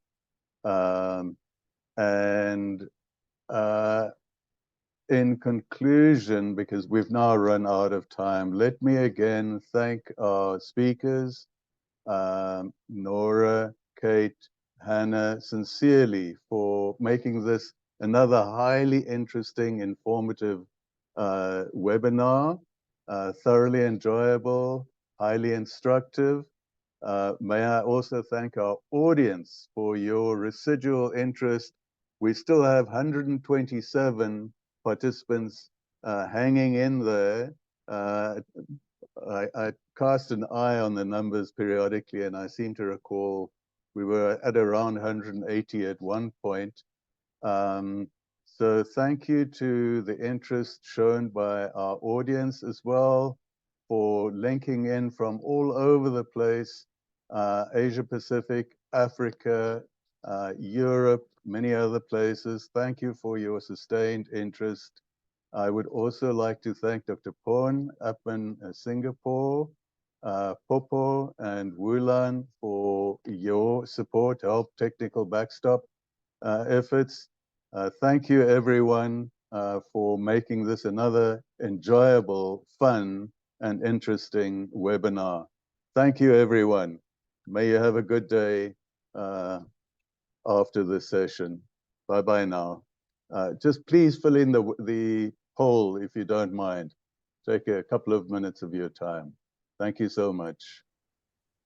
In conclusion, because we've now run out of time, let me again thank our speakers, Nora, Kate, Hannah sincerely for making this another highly interesting, informative webinar, thoroughly enjoyable, highly instructive. May I also thank our audience for your residual interest. We still have 127 participants hanging in there. I cast an eye on the numbers periodically, and I seem to recall we were at around 180 at one point. So thank you to the interest shown by our audience as well for linking in from all over the place, Asia Pacific, Africa, Europe, many other places. Thank you for your sustained interest. I would also like to thank Dr. Porn up in Singapore, Popo and Wulan for your support, help, technical backstop efforts. Thank you everyone for making this another enjoyable, fun, and interesting webinar. Thank you everyone. May you have a good day after this session. Bye-bye now. Just please fill in the poll if you don't mind. Take a couple of minutes of your time. Thank you so much.